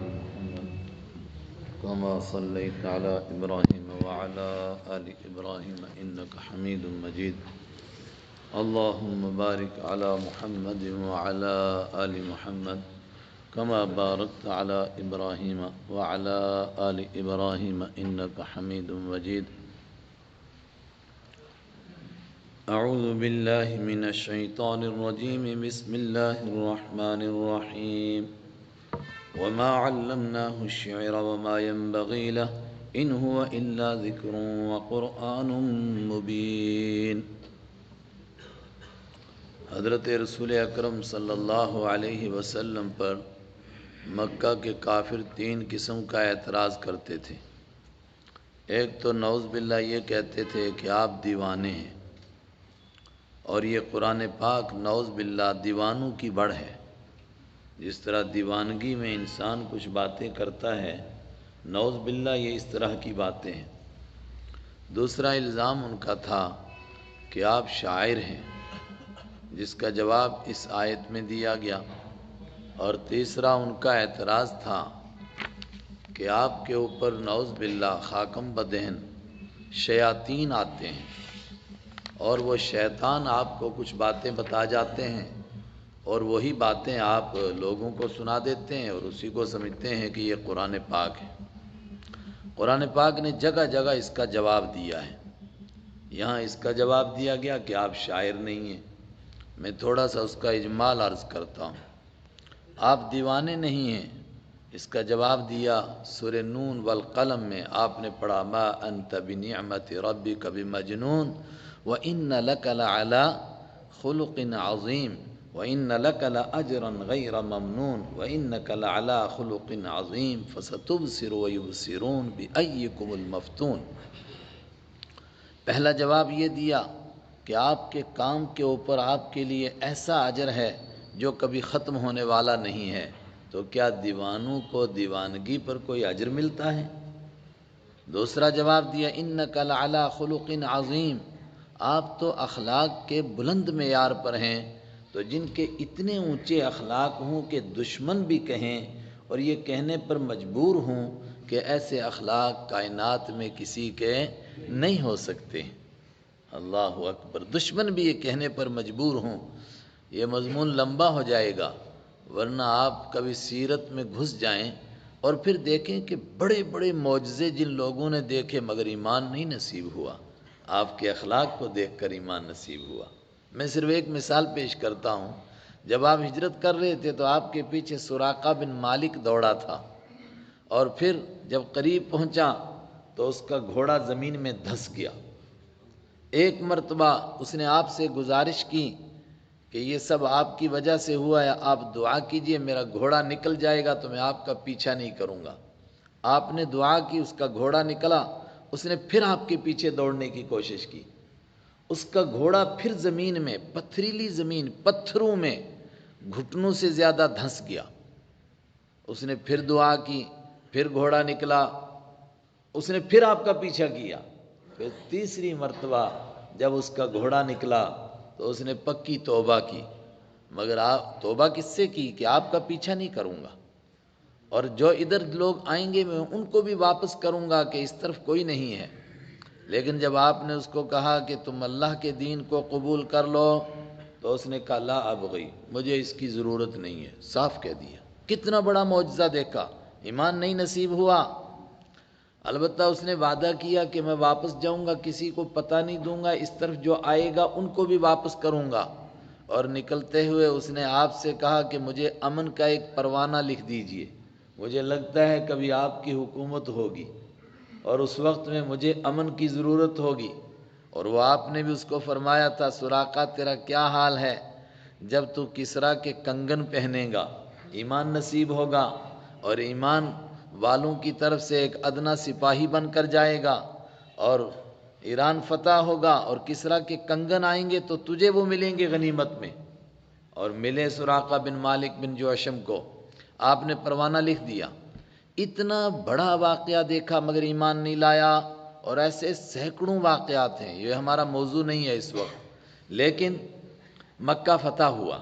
محمد كما صليت على إبراهيم وعلى آل إبراهيم إنك حميد مجيد اللهم بارك على محمد وعلى آل محمد كما باركت على إبراهيم وعلى آل إبراهيم إنك حميد مجيد أعوذ بالله من الشيطان الرجيم بسم الله الرحمن الرحيم وما علمناه الشعر وما ينبغي له إن هو إلا ذكر وقرآن مبين۔ حضرت رسول اکرم صلی اللہ علیہ وسلم پر مکہ کے کافر تین قسم کا اعتراض کرتے تھے۔ ایک تو نعوذ باللہ یہ کہتے تھے کہ آپ دیوانے ہیں، اور یہ قرآن پاک نعوذ باللہ دیوانوں کی بڑھ ہے۔ جس طرح دیوانگی میں انسان کچھ باتیں کرتا ہے، نعوذ باللہ یہ اس طرح کی باتیں ہیں۔ دوسرا الزام ان کا تھا کہ آپ شاعر ہیں، جس کا جواب اس آیت میں دیا گیا۔ اور تیسرا ان کا اعتراض تھا کہ آپ کے اوپر نعوذ باللہ خاکم بدہن شیاطین آتے ہیں، اور وہ شیطان آپ کو کچھ باتیں بتا جاتے ہیں، اور وہی باتیں آپ لوگوں کو سنا دیتے ہیں اور اسی کو سمجھتے ہیں کہ یہ قرآن پاک ہے۔ قرآن پاک نے جگہ جگہ اس کا جواب دیا ہے۔ یہاں اس کا جواب دیا گیا کہ آپ شاعر نہیں ہیں۔ میں تھوڑا سا اس کا اجمال عرض کرتا ہوں۔ آپ دیوانے نہیں ہیں، اس کا جواب دیا سورہ نون والقلم میں۔ آپ نے پڑھا ما انت بنعمت ربک بمجنون وان لک لعلی خلق عظیم وان لک لاجرا غیر ممنون وانک لعلی خلق عظیم فستبصر ویبصرون بایکم المفتون۔ پہلا جواب یہ دیا کہ آپ کے کام کے اوپر آپ کے لیے ایسا اجر ہے جو کبھی ختم ہونے والا نہیں ہے۔ تو کیا دیوانوں کو دیوانگی پر کوئی اجر ملتا ہے؟ دوسرا جواب دیا انک لعلی خلق عظیم، آپ تو اخلاق کے بلند معیار پر ہیں۔ تو جن کے اتنے اونچے اخلاق ہوں کہ دشمن بھی کہیں اور یہ کہنے پر مجبور ہوں کہ ایسے اخلاق کائنات میں کسی کے نہیں ہو سکتے۔ اللہ اکبر، دشمن بھی یہ کہنے پر مجبور ہوں۔ یہ مضمون لمبا ہو جائے گا، ورنہ آپ کبھی سیرت میں گھس جائیں اور پھر دیکھیں کہ بڑے بڑے معجزے جن لوگوں نے دیکھے مگر ایمان نہیں نصیب ہوا، آپ کے اخلاق کو دیکھ کر ایمان نصیب ہوا۔ میں صرف ایک مثال پیش کرتا ہوں۔ جب آپ ہجرت کر رہے تھے تو آپ کے پیچھے سراقہ بن مالک دوڑا تھا، اور پھر جب قریب پہنچا تو اس کا گھوڑا زمین میں دھس گیا۔ ایک مرتبہ اس نے آپ سے گزارش کی کہ یہ سب آپ کی وجہ سے ہوا ہے، آپ دعا کیجئے میرا گھوڑا نکل جائے گا تو میں آپ کا پیچھا نہیں کروں گا۔ آپ نے دعا کی، اس کا گھوڑا نکلا۔ اس نے پھر آپ کے پیچھے دوڑنے کی کوشش کی، اس کا گھوڑا پھر زمین میں، پتھریلی زمین، پتھروں میں گھٹنوں سے زیادہ دھنس گیا۔ اس نے پھر دعا کی، پھر گھوڑا نکلا، اس نے پھر آپ کا پیچھا کیا۔ پھر تیسری مرتبہ جب اس کا گھوڑا نکلا تو اس نے پکی توبہ کی، مگر آپ توبہ کس سے کی کہ آپ کا پیچھا نہیں کروں گا، اور جو ادھر لوگ آئیں گے میں ان کو بھی واپس کروں گا کہ اس طرف کوئی نہیں ہے۔ لیکن جب آپ نے اس کو کہا کہ تم اللہ کے دین کو قبول کر لو تو اس نے کہا لا ابغی، مجھے اس کی ضرورت نہیں ہے، صاف کہہ دیا۔ کتنا بڑا معجزہ دیکھا، ایمان نہیں نصیب ہوا۔ البتہ اس نے وعدہ کیا کہ میں واپس جاؤں گا، کسی کو پتہ نہیں دوں گا، اس طرف جو آئے گا ان کو بھی واپس کروں گا۔ اور نکلتے ہوئے اس نے آپ سے کہا کہ مجھے امن کا ایک پروانہ لکھ دیجئے، مجھے لگتا ہے کبھی آپ کی حکومت ہوگی اور اس وقت میں مجھے امن کی ضرورت ہوگی۔ اور وہ آپ نے بھی اس کو فرمایا تھا سراقہ تیرا کیا حال ہے جب تو کسریٰ کے کنگن پہنے گا، ایمان نصیب ہوگا اور ایمان والوں کی طرف سے ایک ادنا سپاہی بن کر جائے گا، اور ایران فتح ہوگا اور کسریٰ کے کنگن آئیں گے تو تجھے وہ ملیں گے غنیمت میں۔ اور ملے سراقہ بن مالک بن جوشم کو، آپ نے پروانہ لکھ دیا۔ اتنا بڑا واقعہ دیکھا مگر ایمان نہیں لایا، اور ایسے سینکڑوں واقعات ہیں، یہ ہمارا موضوع نہیں ہے اس وقت۔ لیکن مکہ فتح ہوا،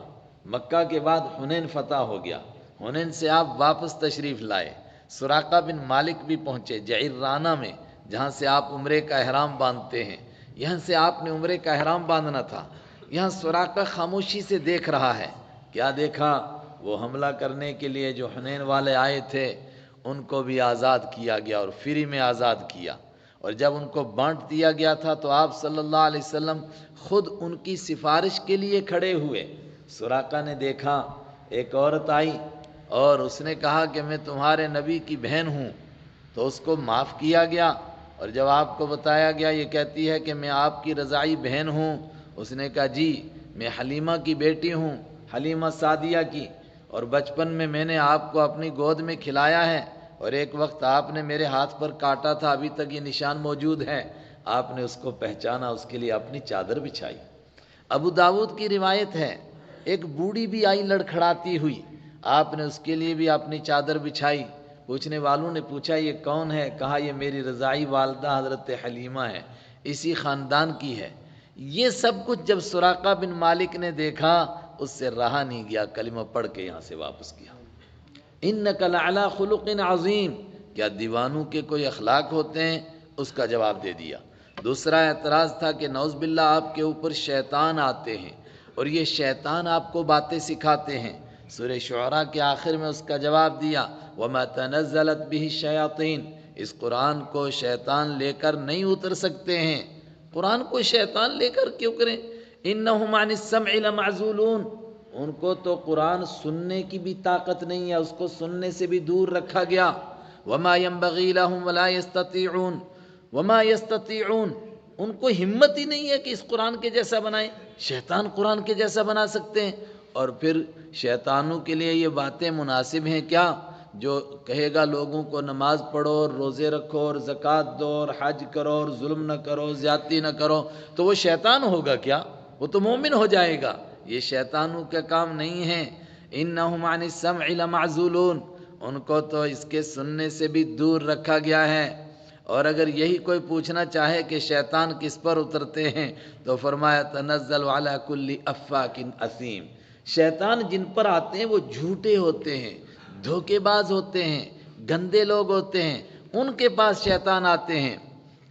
مکہ کے بعد حنین فتح ہو گیا۔ حنین سے آپ واپس تشریف لائے، سراقہ بن مالک بھی پہنچے جعرانہ میں، جہاں سے آپ عمرے کا احرام باندھتے ہیں، یہاں سے آپ نے عمرے کا احرام باندھنا تھا۔ یہاں سراقہ خاموشی سے دیکھ رہا ہے، کیا دیکھا؟ وہ حملہ کرنے کے لیے جو حنین والے آئے تھے ان کو بھی آزاد کیا گیا اور فری میں آزاد کیا، اور جب ان کو بانٹ دیا گیا تھا تو آپ صلی اللہ علیہ وسلم خود ان کی سفارش کے لیے کھڑے ہوئے۔ سراقہ نے دیکھا ایک عورت آئی اور اس نے کہا کہ میں تمہارے نبی کی بہن ہوں، تو اس کو معاف کیا گیا، اور جب آپ کو بتایا گیا یہ کہتی ہے کہ میں آپ کی رضاعی بہن ہوں، اس نے کہا جی میں حلیمہ کی بیٹی ہوں، حلیمہ سعدیہ کی، اور بچپن میں نے آپ کو اپنی گود میں کھلایا ہے، اور ایک وقت آپ نے میرے ہاتھ پر کاٹا تھا، ابھی تک یہ نشان موجود ہے۔ آپ نے اس کو پہچانا، اس کے لیے اپنی چادر بچھائی۔ ابو داود کی روایت ہے ایک بوڑھی بھی آئی لڑکھڑاتی ہوئی، آپ نے اس کے لیے بھی اپنی چادر بچھائی۔ پوچھنے والوں نے پوچھا یہ کون ہے؟ کہا یہ میری رضاعی والدہ حضرت حلیمہ ہے، اسی خاندان کی ہے۔ یہ سب کچھ جب سراقہ بن مالک نے دیکھا اس سے رہا نہیں گیا، کلمہ پڑھ کے یہاں سے واپس کیا۔ انک لعلی خلق عظیم، کیا دیوانوں کے کوئی اخلاق ہوتے ہیں؟ اس کا جواب دے دیا۔ دوسرا اعتراض تھا کہ نعوذ باللہ آپ کے اوپر شیطان آتے ہیں اور یہ شیطان آپ کو باتیں سکھاتے ہیں۔ سورہ شعراء کے آخر میں اس کا جواب دیا وما تنزلت به الشیاطین، اس قرآن کو شیطان لے کر نہیں اتر سکتے ہیں۔ قرآن کو شیطان لے کر کیوں کریں؟ انہم عن السمع لمعزولون، ان کو تو قرآن سننے کی بھی طاقت نہیں ہے، اس کو سننے سے بھی دور رکھا گیا۔ وما ينبغي لهم ولا يستطيعون، وما يستطيعون، ان کو ہمت ہی نہیں ہے کہ اس قرآن کے جیسا بنائیں۔ شیطان قرآن کے جیسا بنا سکتے ہیں؟ اور پھر شیطانوں کے لیے یہ باتیں مناسب ہیں کیا؟ جو کہے گا لوگوں کو نماز پڑھو اور روزے رکھو اور زکوٰۃ دو اور حج کرو اور ظلم نہ کرو، زیادتی نہ کرو، تو وہ شیطان ہوگا کیا؟ وہ تو مومن ہو جائے گا۔ یہ شیطانوں کا کام نہیں ہے۔ انہم عن السمع لمعزولون، ان کو تو اس کے سننے سے بھی دور رکھا گیا ہے۔ اور اگر یہی کوئی پوچھنا چاہے کہ شیطان کس پر اترتے ہیں تو فرمایا تنزل علی کل افاک اثیم، شیطان جن پر آتے ہیں وہ جھوٹے ہوتے ہیں، دھوکے باز ہوتے ہیں، گندے لوگ ہوتے ہیں، ان کے پاس شیطان آتے ہیں۔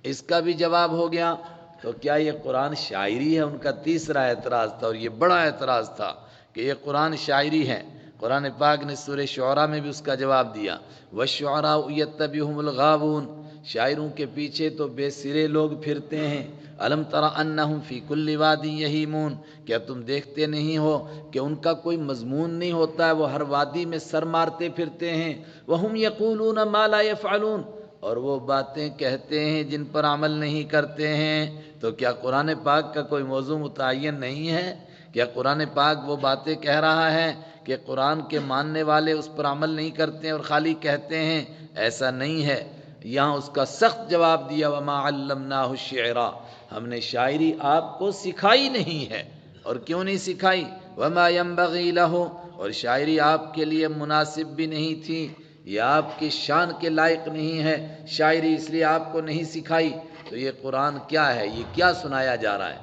اس کا بھی جواب ہو گیا۔ تو کیا یہ قرآن شاعری ہے؟ ان کا تیسرا اعتراض تھا، اور یہ بڑا اعتراض تھا کہ یہ قرآن شاعری ہے۔ قرآن پاک نے سورہ شعراء میں بھی اس کا جواب دیا وَالشُّعَرَاءُ يَتَّبِعُهُمُ الْغَاوُونَ، شاعروں کے پیچھے تو بے سرے لوگ پھرتے ہیں۔ أَلَمْ تَرَ أَنَّهُمْ فِي كُلِّ وَادٍ يَهِيمُونَ، کیا تم دیکھتے نہیں ہو کہ ان کا کوئی مضمون نہیں ہوتا ہے، وہ ہر وادی میں سر مارتے پھرتے ہیں۔ وَهُمْ يَقُولُونَ مَا لَا يَفْعَلُونَ، اور وہ باتیں کہتے ہیں جن پر عمل نہیں کرتے ہیں۔ تو کیا قرآن پاک کا کوئی موضوع متعین نہیں ہے؟ کیا قرآن پاک وہ باتیں کہہ رہا ہے کہ قرآن کے ماننے والے اس پر عمل نہیں کرتے ہیں اور خالی کہتے ہیں؟ ایسا نہیں ہے۔ یہاں اس کا سخت جواب دیا وما علمناہ الشعر، ہم نے شاعری آپ کو سکھائی نہیں ہے۔ اور کیوں نہیں سکھائی؟ وما ينبغي له، اور شاعری آپ کے لیے مناسب بھی نہیں تھی، یہ آپ کی شان کے لائق نہیں ہے، شاعری اس لیے آپ کو نہیں سکھائی۔ تو یہ قرآن کیا ہے؟ یہ کیا سنایا جا رہا ہے؟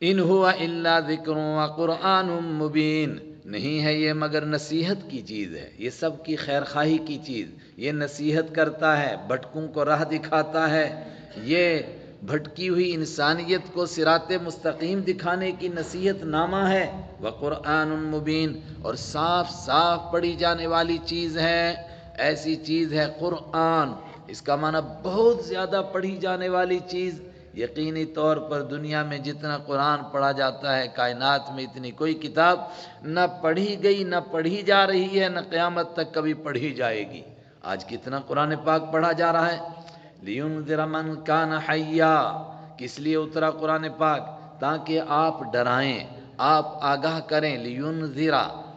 ان هو الا ذکر وقرآن مبین، نہیں ہے یہ مگر نصیحت کی چیز ہے، یہ سب کی خیر خواہی کی چیز، یہ نصیحت کرتا ہے، بھٹکوں کو راہ دکھاتا ہے، یہ بھٹکی ہوئی انسانیت کو صراط مستقیم دکھانے کی نصیحت نامہ ہے۔ وقرآن مبین، اور صاف صاف پڑھی جانے والی چیز ہے، ایسی چیز ہے قرآن، اس کا معنی بہت زیادہ پڑھی جانے والی چیز۔ یقینی طور پر دنیا میں جتنا قرآن پڑھا جاتا ہے، کائنات میں اتنی کوئی کتاب نہ پڑھی گئی، نہ پڑھی جا رہی ہے، نہ قیامت تک کبھی پڑھی جائے گی۔ آج کتنا قرآن پاک پڑھا جا رہا ہے۔ لِيُنذِرَ مَنْ كَانَ حَيًّا، کس لیے اترا قرآن پاک؟ تاکہ آپ ڈرائیں، آپ آگاہ کریں، لِيُنذِرَ،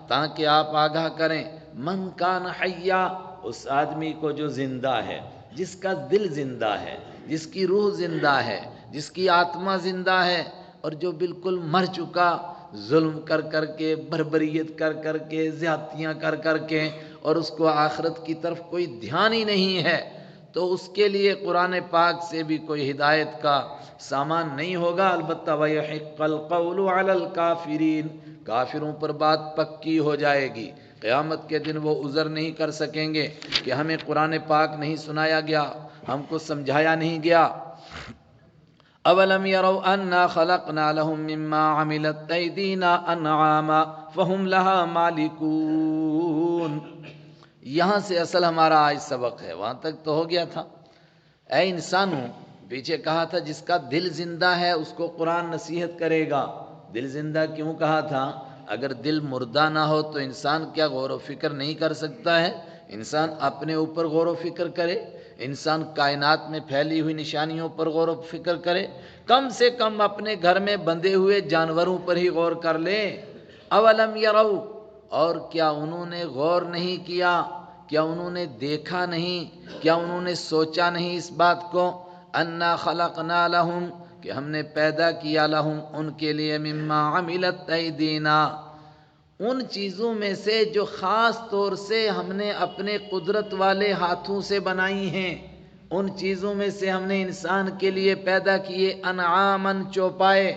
تاکہ آپ آگاہ کریں، مَنْ كَانَ حَيًّا، اس آدمی کو جو زندہ ہے، جس کا دل زندہ ہے، جس کی روح زندہ ہے، جس کی آتما زندہ ہے، اور جو بالکل مر چکا، ظلم کر کر کے، بربریت کر کر کے، زیادتیاں کر کر کے، اور اس کو آخرت کی طرف کوئی دھیان ہی نہیں ہے، تو اس کے لیے قرآن پاک سے بھی کوئی ہدایت کا سامان نہیں ہوگا۔ البتہ وَيَحِقَّ الْقَوْلُ عَلَى الْكَافِرِينَ، کافروں پر بات پکی ہو جائے گی۔ قیامت کے دن وہ عذر نہیں کر سکیں گے کہ ہمیں قرآن پاک نہیں سنایا گیا، ہم کو سمجھایا نہیں گیا۔ اولم يروا انا خلقنا لهم مما عملت ايدينا انعاما فهم لها مالكون۔ یہاں سے اصل ہمارا آج سبق ہے، وہاں تک تو ہو گیا تھا۔ اے انسانوں، پیچھے کہا تھا جس کا دل زندہ ہے اس کو قرآن نصیحت کرے گا۔ دل زندہ کیوں کہا تھا؟ اگر دل مردہ نہ ہو تو انسان کیا غور و فکر نہیں کر سکتا ہے؟ انسان اپنے اوپر غور و فکر کرے، انسان کائنات میں پھیلی ہوئی نشانیوں پر غور و فکر کرے، کم سے کم اپنے گھر میں بندھے ہوئے جانوروں پر ہی غور کر لے۔ اولم یروا، اور کیا انہوں نے غور نہیں کیا؟ کیا انہوں نے دیکھا نہیں؟ کیا انہوں نے سوچا نہیں اس بات کو؟ انا خلقنا لہم، کہ ہم نے پیدا کیا لہم ان کے لیے، مما عملت ایدینا، ان چیزوں میں سے جو خاص طور سے ہم نے اپنے قدرت والے ہاتھوں سے بنائی ہیں، ان چیزوں میں سے ہم نے انسان کے لیے پیدا کیے انعامن، چوپائے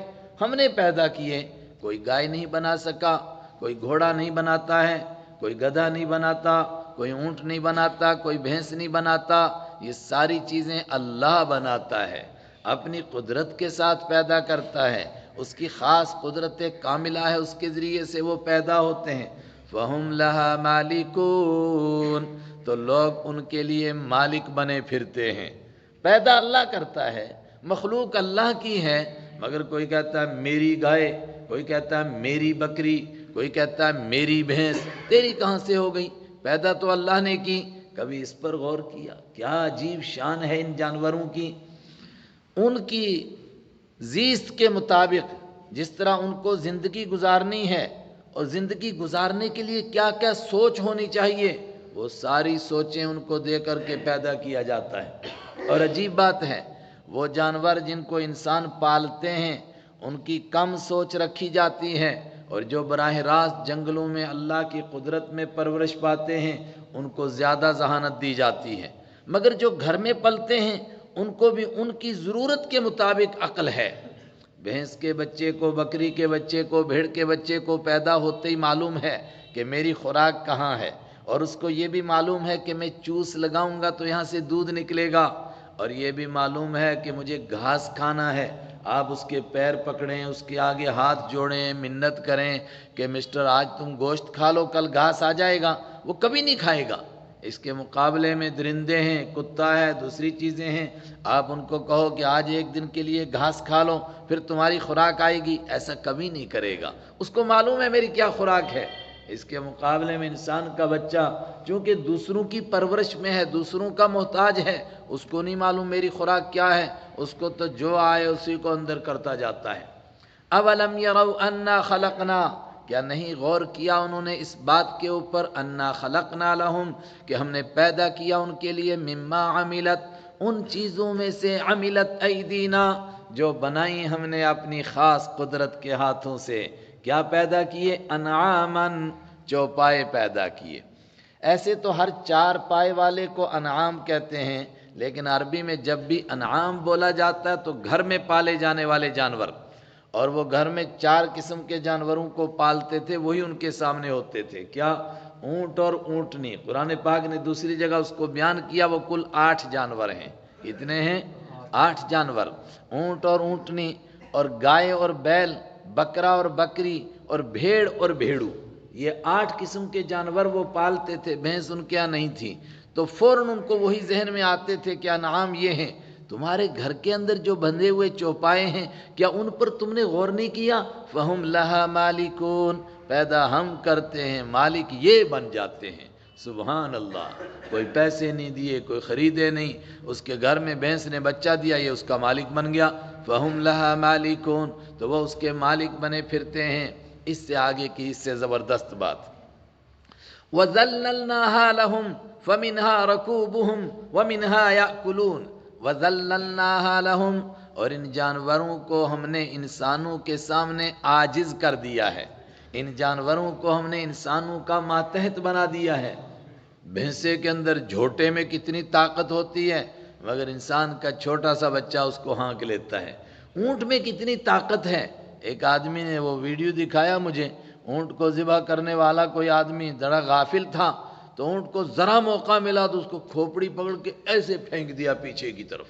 ہم نے پیدا کیے۔ کوئی گائے نہیں بنا سکا، کوئی گھوڑا نہیں بناتا ہے، کوئی گدھا نہیں بناتا، کوئی اونٹ نہیں بناتا، کوئی بھینس نہیں بناتا، یہ ساری چیزیں اللہ بناتا ہے، اپنی قدرت کے ساتھ پیدا کرتا ہے، اس کی خاص قدرت کاملہ ہے، اس کے ذریعے سے وہ پیدا ہوتے ہیں۔ فَهُمْ لَهَا مَالِكُونَ، تو لوگ ان کے لیے مالک بنے پھرتے ہیں۔ پیدا اللہ کرتا ہے، مخلوق اللہ کی ہے، مگر کوئی کہتا ہے میری گائے، کوئی کہتا ہے میری بکری، کوئی کہتا ہے میری بھینس، تیری کہاں سے ہو گئی؟ پیدا تو اللہ نے کی۔ کبھی اس پر غور کیا؟ کیا عجیب شان ہے ان جانوروں کی، ان کی زیست کے مطابق جس طرح ان کو زندگی گزارنی ہے، اور زندگی گزارنے کے لیے کیا کیا سوچ ہونی چاہیے، وہ ساری سوچیں ان کو دے کر کے پیدا کیا جاتا ہے۔ اور عجیب بات ہے، وہ جانور جن کو انسان پالتے ہیں ان کی کم سوچ رکھی جاتی ہے، اور جو براہ راست جنگلوں میں اللہ کی قدرت میں پرورش پاتے ہیں ان کو زیادہ ذہانت دی جاتی ہے، مگر جو گھر میں پلتے ہیں ان کو بھی ان کی ضرورت کے مطابق عقل ہے۔ بھینس کے بچے کو، بکری کے بچے کو، بھیڑ کے بچے کو پیدا ہوتے ہی معلوم ہے کہ میری خوراک کہاں ہے، اور اس کو یہ بھی معلوم ہے کہ میں چوس لگاؤں گا تو یہاں سے دودھ نکلے گا، اور یہ بھی معلوم ہے کہ مجھے گھاس کھانا ہے۔ آپ اس کے پیر پکڑیں، اس کے آگے ہاتھ جوڑیں، منت کریں کہ مسٹر آج تم گوشت کھا لو، کل گھاس آ جائے گا، وہ کبھی نہیں کھائے گا۔ اس کے مقابلے میں درندے ہیں، کتا ہے، دوسری چیزیں ہیں، آپ ان کو کہو کہ آج ایک دن کے لیے گھاس کھا لو پھر تمہاری خوراک آئے گی، ایسا کبھی نہیں کرے گا، اس کو معلوم ہے میری کیا خوراک ہے۔ اس کے مقابلے میں انسان کا بچہ چونکہ دوسروں کی پرورش میں ہے، دوسروں کا محتاج ہے، اس کو نہیں معلوم میری خوراک کیا ہے، اس کو تو جو آئے اسی کو اندر کرتا جاتا ہے۔ اولم یروا انا خلقنا، کیا نہیں غور کیا انہوں نے اس بات کے اوپر، انا خلقنا لہم، کہ ہم نے پیدا کیا ان کے لیے، مما عملت، ان چیزوں میں سے، عملت ایدینا، جو بنائی ہم نے اپنی خاص قدرت کے ہاتھوں سے۔ کیا پیدا کیے؟ انعامن، چوپائے پیدا کیے۔ ایسے تو ہر چار پائے والے کو انعام کہتے ہیں، لیکن عربی میں جب بھی انعام بولا جاتا ہے تو گھر میں پالے جانے والے جانور، اور وہ گھر میں چار قسم کے جانوروں کو پالتے تھے، وہی ان کے سامنے ہوتے تھے۔ کیا؟ اونٹ اور اونٹنی۔ قرآن پاک نے دوسری جگہ اس کو بیان کیا، وہ کل 8 جانور ہیں۔ کتنے ہیں؟ 8 جانور، اونٹ اور اونٹنی، اور گائے اور بیل، بکرا اور بکری، اور بھیڑ اور بھیڑو، یہ 8 قسم کے جانور وہ پالتے تھے۔ بھینس ان کے یہاں نہیں تھی، تو فوراً ان کو وہی ذہن میں آتے تھے کہ انعام یہ ہیں۔ تمہارے گھر کے اندر جو بندھے ہوئے چوپائے ہیں، کیا ان پر تم نے غور نہیں کیا؟ فَهُمْ لَهَا مَالِكُونَ، پیدا ہم کرتے ہیں، مالک یہ بن جاتے ہیں۔ سبحان اللہ، کوئی پیسے نہیں دیے، کوئی خریدے نہیں، اس کے گھر میں بھینس نے بچہ دیا، یہ اس کا مالک بن گیا۔ فَهُمْ لَهَا مَالِكُونَ، تو وہ اس کے مالک بنے پھرتے ہیں۔ اس سے آگے کی اس سے زبردست بات، وَذَلَّلْنَاهَا لَهُمْ فَمِنْهَا رَكُوبُهُمْ وَمِنْهَا يَأْكُلُونَ، وَذَلَّلْنَاهَا لَهُمْ، اور ان جانوروں کو ہم نے انسانوں کے سامنے عاجز کر دیا ہے، ان جانوروں کو ہم نے انسانوں کا ماتحت بنا دیا ہے۔ بھینسے کے اندر جھوٹے میں کتنی طاقت ہوتی ہے، مگر انسان کا چھوٹا سا بچہ اس کو ہانک لیتا ہے۔ اونٹ میں کتنی طاقت ہے، ایک آدمی نے وہ ویڈیو دکھایا مجھے، اونٹ کو ذبح کرنے والا کوئی آدمی ذرا غافل تھا تو اونٹ کو ذرا موقع ملا تو اس کو کھوپڑی پکڑ کے ایسے پھینک دیا پیچھے کی طرف.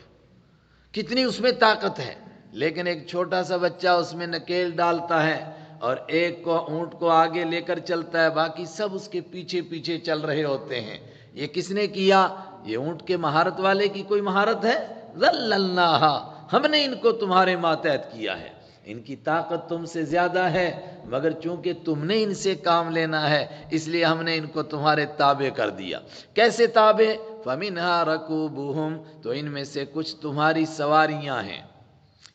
کتنی اس میں طاقت ہے، لیکن ایک چھوٹا سا بچہ اس میں نکیل ڈالتا ہے اور ایک کو اونٹ کو آگے لے کر چلتا ہے، باقی سب اس کے پیچھے پیچھے چل رہے ہوتے ہیں. یہ کس نے کیا؟ یہ اونٹ کے مہارت والے کی کوئی مہارت ہے؟ ذللناہا، ہم نے ان کو تمہارے ماتحت کیا ہے. ان کی طاقت تم سے زیادہ ہے، مگر چونکہ تم نے ان سے کام لینا ہے اس لیے ہم نے ان کو تمہارے تابع کر دیا. کیسے تابع؟ فَمِنْهَا رَكُوبُهُمْ، تو ان میں سے کچھ تمہاری سواریاں ہیں.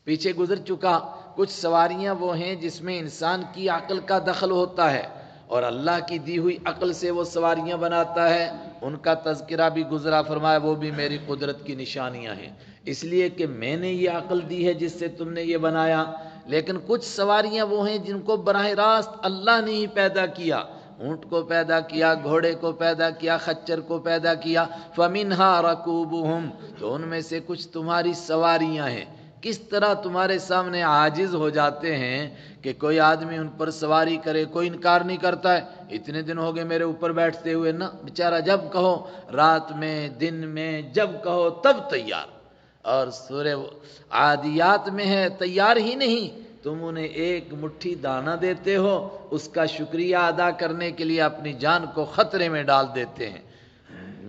پیچھے گزر چکا کچھ سواریاں وہ ہیں جس میں انسان کی عقل کا دخل ہوتا ہے اور اللہ کی دی ہوئی عقل سے وہ سواریاں بناتا ہے. ان کا تذکرہ بھی گزرا، فرمایا وہ بھی میری قدرت کی نشانیاں ہیں، اس لیے کہ میں نے یہ عقل دی ہے جس سے تم نے یہ بنایا. لیکن کچھ سواریاں وہ ہیں جن کو براہ راست اللہ نے ہی پیدا کیا. اونٹ کو پیدا کیا، گھوڑے کو پیدا کیا، خچر کو پیدا کیا. فَمِنْهَا رَكُوبُهُمْ، تو ان میں سے کچھ تمہاری سواریاں ہیں. کس طرح تمہارے سامنے عاجز ہو جاتے ہیں کہ کوئی آدمی ان پر سواری کرے، کوئی انکار نہیں کرتا ہے. اتنے دن ہو گئے میرے اوپر بیٹھتے ہوئے نا، بیچارہ جب کہو، رات میں دن میں جب کہو تب تیار. اور سورہ عادیات میں ہے تیار ہی نہیں، تم انہیں ایک مٹھی دانہ دیتے ہو، اس کا شکریہ ادا کرنے کے لیے اپنی جان کو خطرے میں ڈال دیتے ہیں،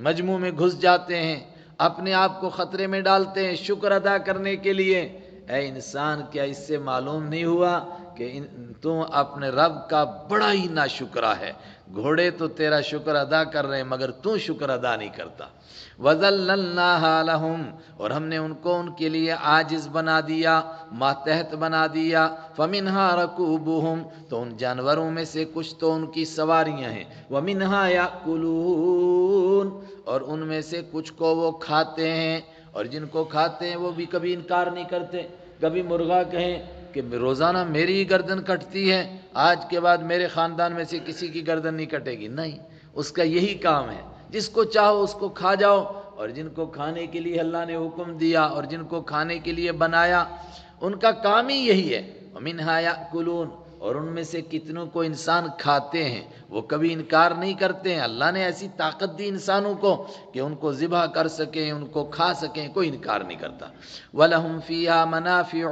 مجموع میں گھس جاتے ہیں، اپنے آپ کو خطرے میں ڈالتے ہیں شکر ادا کرنے کے لیے. اے انسان، کیا اس سے معلوم نہیں ہوا کہ تم اپنے رب کا بڑا ہی ناشکرا ہے؟ گھوڑے تو تیرا شکر ادا کر رہے ہیں مگر تو شکر ادا نہیں کرتا. وَذَلَّلْنَاهَا لَهُمْ، اور ہم نے ان کو ان کے لیے عاجز بنا دیا، ماتحت بنا دیا. فَمِنْهَا رَكُوبُهُمْ، تو ان جانوروں میں سے کچھ تو ان کی سواریاں ہیں. وَمِنْهَا يَأْكُلُونَ، اور ان میں سے کچھ کو وہ کھاتے ہیں، اور جن کو کھاتے ہیں وہ بھی کبھی انکار نہیں کرتے. کبھی مرغا کہیں کہ روزانہ میری ہی گردن کٹتی ہے، آج کے بعد میرے خاندان میں سے کسی کی گردن نہیں کٹے گی. نہیں، اس کا یہی کام ہے، جس کو چاہو اس کو کھا جاؤ. اور جن کو کھانے کے لیے اللہ نے حکم دیا اور جن کو کھانے کے لیے بنایا، ان کا کام ہی یہی ہے. وَمِنْهَا يَأْكُلُونَ، اور ان میں سے کتنوں کو انسان کھاتے ہیں، وہ کبھی انکار نہیں کرتے ہیں. اللہ نے ایسی طاقت دی انسانوں کو کہ ان کو ذبح کر سکیں، ان کو کھا سکیں، کوئی انکار نہیں کرتا. وَلَهُمْ فِيهَا مَنَافِعُ،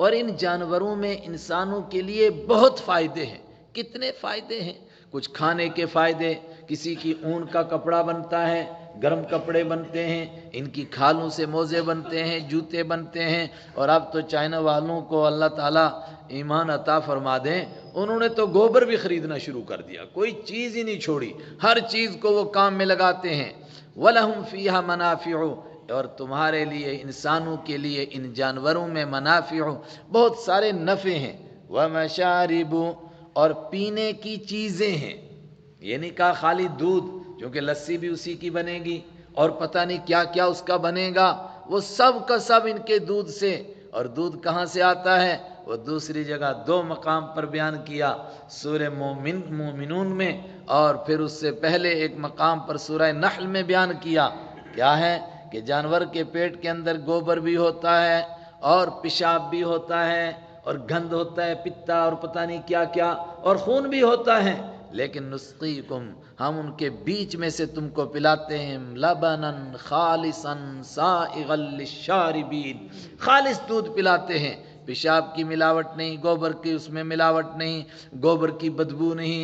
اور ان جانوروں میں انسانوں کے لیے بہت فائدے ہیں. کتنے فائدے ہیں؟ کچھ کھانے کے فائدے، کسی کی اون کا کپڑا بنتا ہے، گرم کپڑے بنتے ہیں، ان کی کھالوں سے موزے بنتے ہیں، جوتے بنتے ہیں. اور اب تو چائنا والوں کو اللہ تعالیٰ ایمان عطا فرما دیں، انہوں نے تو گوبر بھی خریدنا شروع کر دیا، کوئی چیز ہی نہیں چھوڑی، ہر چیز کو وہ کام میں لگاتے ہیں. وَلَهُمْ فِيهَا مَنَافِعُ، اور تمہارے لیے، انسانوں کے لیے ان جانوروں میں منافع، بہت سارے نفع ہیں. وَمَشَارِبُ، اور پینے کی چیزیں ہیں. یہ نہیں کہا خالی دودھ، کیونکہ لسی بھی اسی کی بنے گی اور پتہ نہیں کیا کیا اس کا بنے گا، وہ سب کا سب ان کے دودھ سے. اور دودھ کہاں سے آتا ہے؟ وہ دوسری جگہ دو مقام پر بیان کیا، سورہ مومنون میں، اور پھر اس سے پہلے ایک مقام پر سورہ نحل میں بیان کیا. کیا ہے؟ کہ جانور کے پیٹ کے اندر گوبر بھی ہوتا ہے اور پیشاب بھی ہوتا ہے اور گند ہوتا ہے، پتا اور پتہ نہیں کیا کیا، اور خون بھی ہوتا ہے. لیکن نسقیکم، ہم ان کے بیچ میں سے تم کو پلاتے ہیں، لبنا خالصا سائغا للشاربین، خالص دودھ پلاتے ہیں، پیشاب کی ملاوٹ نہیں، گوبر کی اس میں ملاوٹ نہیں، گوبر کی بدبو نہیں،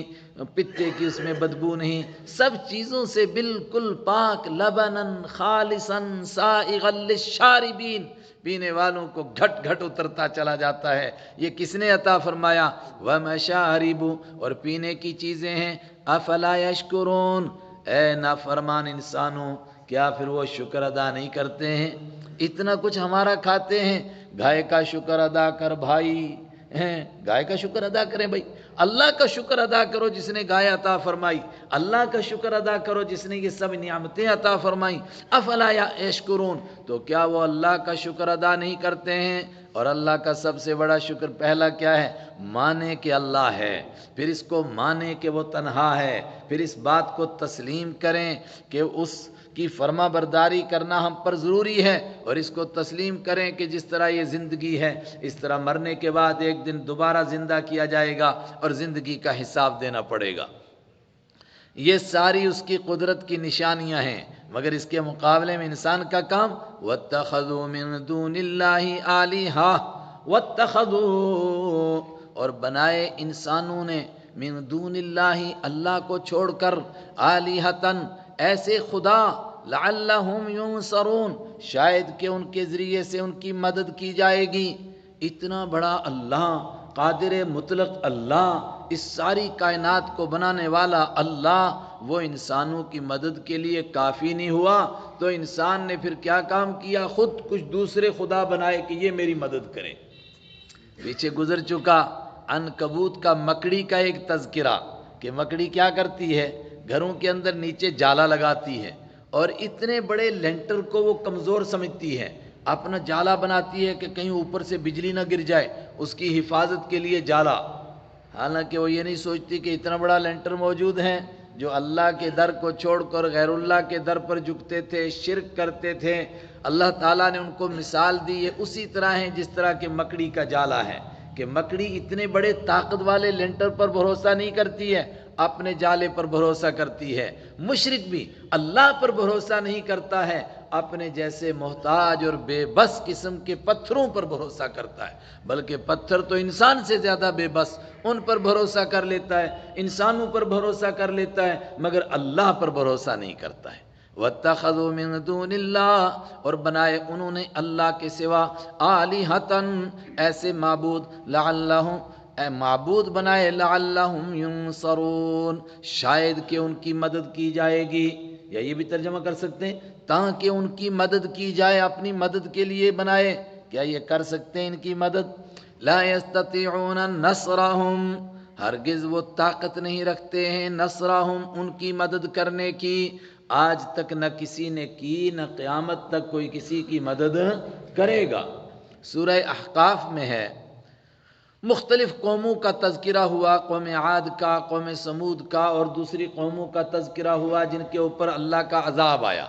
پتے کی اس میں بدبو نہیں، سب چیزوں سے بالکل پاک. لبنا خالصا سائغا للشاربین، پینے والوں کو گھٹ گھٹ اترتا چلا جاتا ہے. یہ کس نے عطا فرمایا؟ وَمَشَارِبُ، اور پینے کی چیزیں ہیں. افلا یشکرون، اے نافرمان انسانوں، کیا پھر وہ شکر ادا نہیں کرتے ہیں؟ اتنا کچھ ہمارا کھاتے ہیں. گائے کا شکر ادا کر بھائی، گائے کا شکر ادا کریں بھائی. اللہ کا شکر ادا کرو جس نے گائے عطا فرمائی، اللہ کا شکر ادا کرو جس نے یہ سب نعمتیں عطا فرمائی. افلا یشکرون، تو کیا وہ اللہ کا شکر ادا نہیں کرتے ہیں؟ اور اللہ کا سب سے بڑا شکر پہلا کیا ہے؟ مانے کہ اللہ ہے، پھر اس کو مانے کہ وہ تنہا ہے، پھر اس بات کو تسلیم کریں کہ اس کی فرما برداری کرنا ہم پر ضروری ہے، اور اس کو تسلیم کریں کہ جس طرح یہ زندگی ہے اس طرح مرنے کے بعد ایک دن دوبارہ زندہ کیا جائے گا اور زندگی کا حساب دینا پڑے گا۔ یہ ساری اس کی قدرت کی نشانیاں ہیں، مگر اس کے مقابلے میں انسان کا کام وَاتَّخَذُوا مِن دُونِ اللَّهِ آلِهَةً وَاتَّخَذُوا، اور بنائے انسانوں نے من دون اللہ، اللہ کو چھوڑ کر، آلِهَةً ایسے خدا، لعلہم ینصرون شاید کہ ان کے ذریعے سے ان کی مدد کی جائے گی۔ اتنا بڑا اللہ، قادر مطلق اللہ، اس ساری کائنات کو بنانے والا اللہ، وہ انسانوں کی مدد کے لیے کافی نہیں ہوا تو انسان نے پھر کیا کام کیا؟ خود کچھ دوسرے خدا بنائے کہ یہ میری مدد کریں۔ پیچھے گزر چکا عنکبوت کا مکڑی کا ایک تذکرہ کہ مکڑی کیا کرتی ہے؟ گھروں کے اندر نیچے جالا لگاتی ہے، اور اتنے بڑے لینٹر کو وہ کمزور سمجھتی ہے، اپنا جالا بناتی ہے کہ کہیں اوپر سے بجلی نہ گر جائے، اس کی حفاظت کے لیے جالا۔ حالانکہ وہ یہ نہیں سوچتی کہ اتنا بڑا لینٹر موجود ہے۔ جو اللہ کے در کو چھوڑ کر غیر اللہ کے در پر جھکتے تھے، شرک کرتے تھے، اللہ تعالیٰ نے ان کو مثال دی، یہ اسی طرح ہے جس طرح کہ مکڑی کا جالا ہے، کہ مکڑی اتنے بڑے طاقت والے لینٹر پر بھروسہ نہیں کرتی ہے، اپنے جالے پر بھروسہ کرتی ہے۔ مشرک بھی اللہ پر بھروسہ نہیں کرتا ہے، اپنے جیسے محتاج اور بے بس قسم کے پتھروں پر بھروسہ کرتا ہے، بلکہ پتھر تو انسان سے زیادہ بے بس، ان پر بھروسہ کر لیتا ہے، انسانوں پر بھروسہ کر لیتا ہے، مگر اللہ پر بھروسہ نہیں کرتا ہے۔ وَاتَّخَذُوا مِن دُونِ اللَّهِ، اور بنائے انہوں نے اللہ کے سوا، آلِهَةً ایسے معبود، لعلہم اے معبود بنائے، لعلہم ینصرون شاید کہ ان کی مدد کی جائے گی، یا یہ بھی ترجمہ کر سکتے ہیں تاکہ ان کی مدد کی جائے، اپنی مدد کے لیے بنائے۔ کیا یہ کر سکتے ہیں ان کی مدد؟ لا یستطیعون نصرہم، ہرگز وہ طاقت نہیں رکھتے ہیں، نصرہم ان کی مدد کرنے کی، آج تک نہ کسی نے کی، نہ قیامت تک کوئی کسی کی مدد کرے گا۔ سورہ احقاف میں ہے، مختلف قوموں کا تذکرہ ہوا، قوم عاد کا، قوم سمود کا، اور دوسری قوموں کا تذکرہ ہوا جن کے اوپر اللہ کا عذاب آیا۔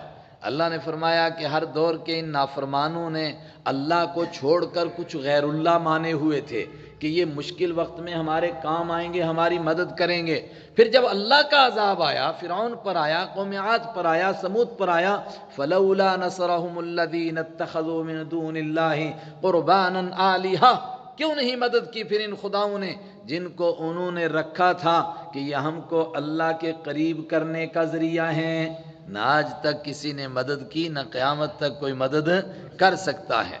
اللہ نے فرمایا کہ ہر دور کے ان نافرمانوں نے اللہ کو چھوڑ کر کچھ غیر اللہ مانے ہوئے تھے کہ یہ مشکل وقت میں ہمارے کام آئیں گے، ہماری مدد کریں گے۔ پھر جب اللہ کا عذاب آیا، فرعون پر آیا، قوم عاد پر آیا، سمود پر آیا، فلولا نصرهم الذین اتخذوا من دون اللہ قربانا آلہہ، کیوں نہیں مدد کی پھر ان خداؤں نے جن کو انہوں نے رکھا تھا کہ یہ ہم کو اللہ کے قریب کرنے کا ذریعہ ہیں؟ نہ آج تک کسی نے مدد کی، نہ قیامت تک کوئی مدد کر سکتا ہے۔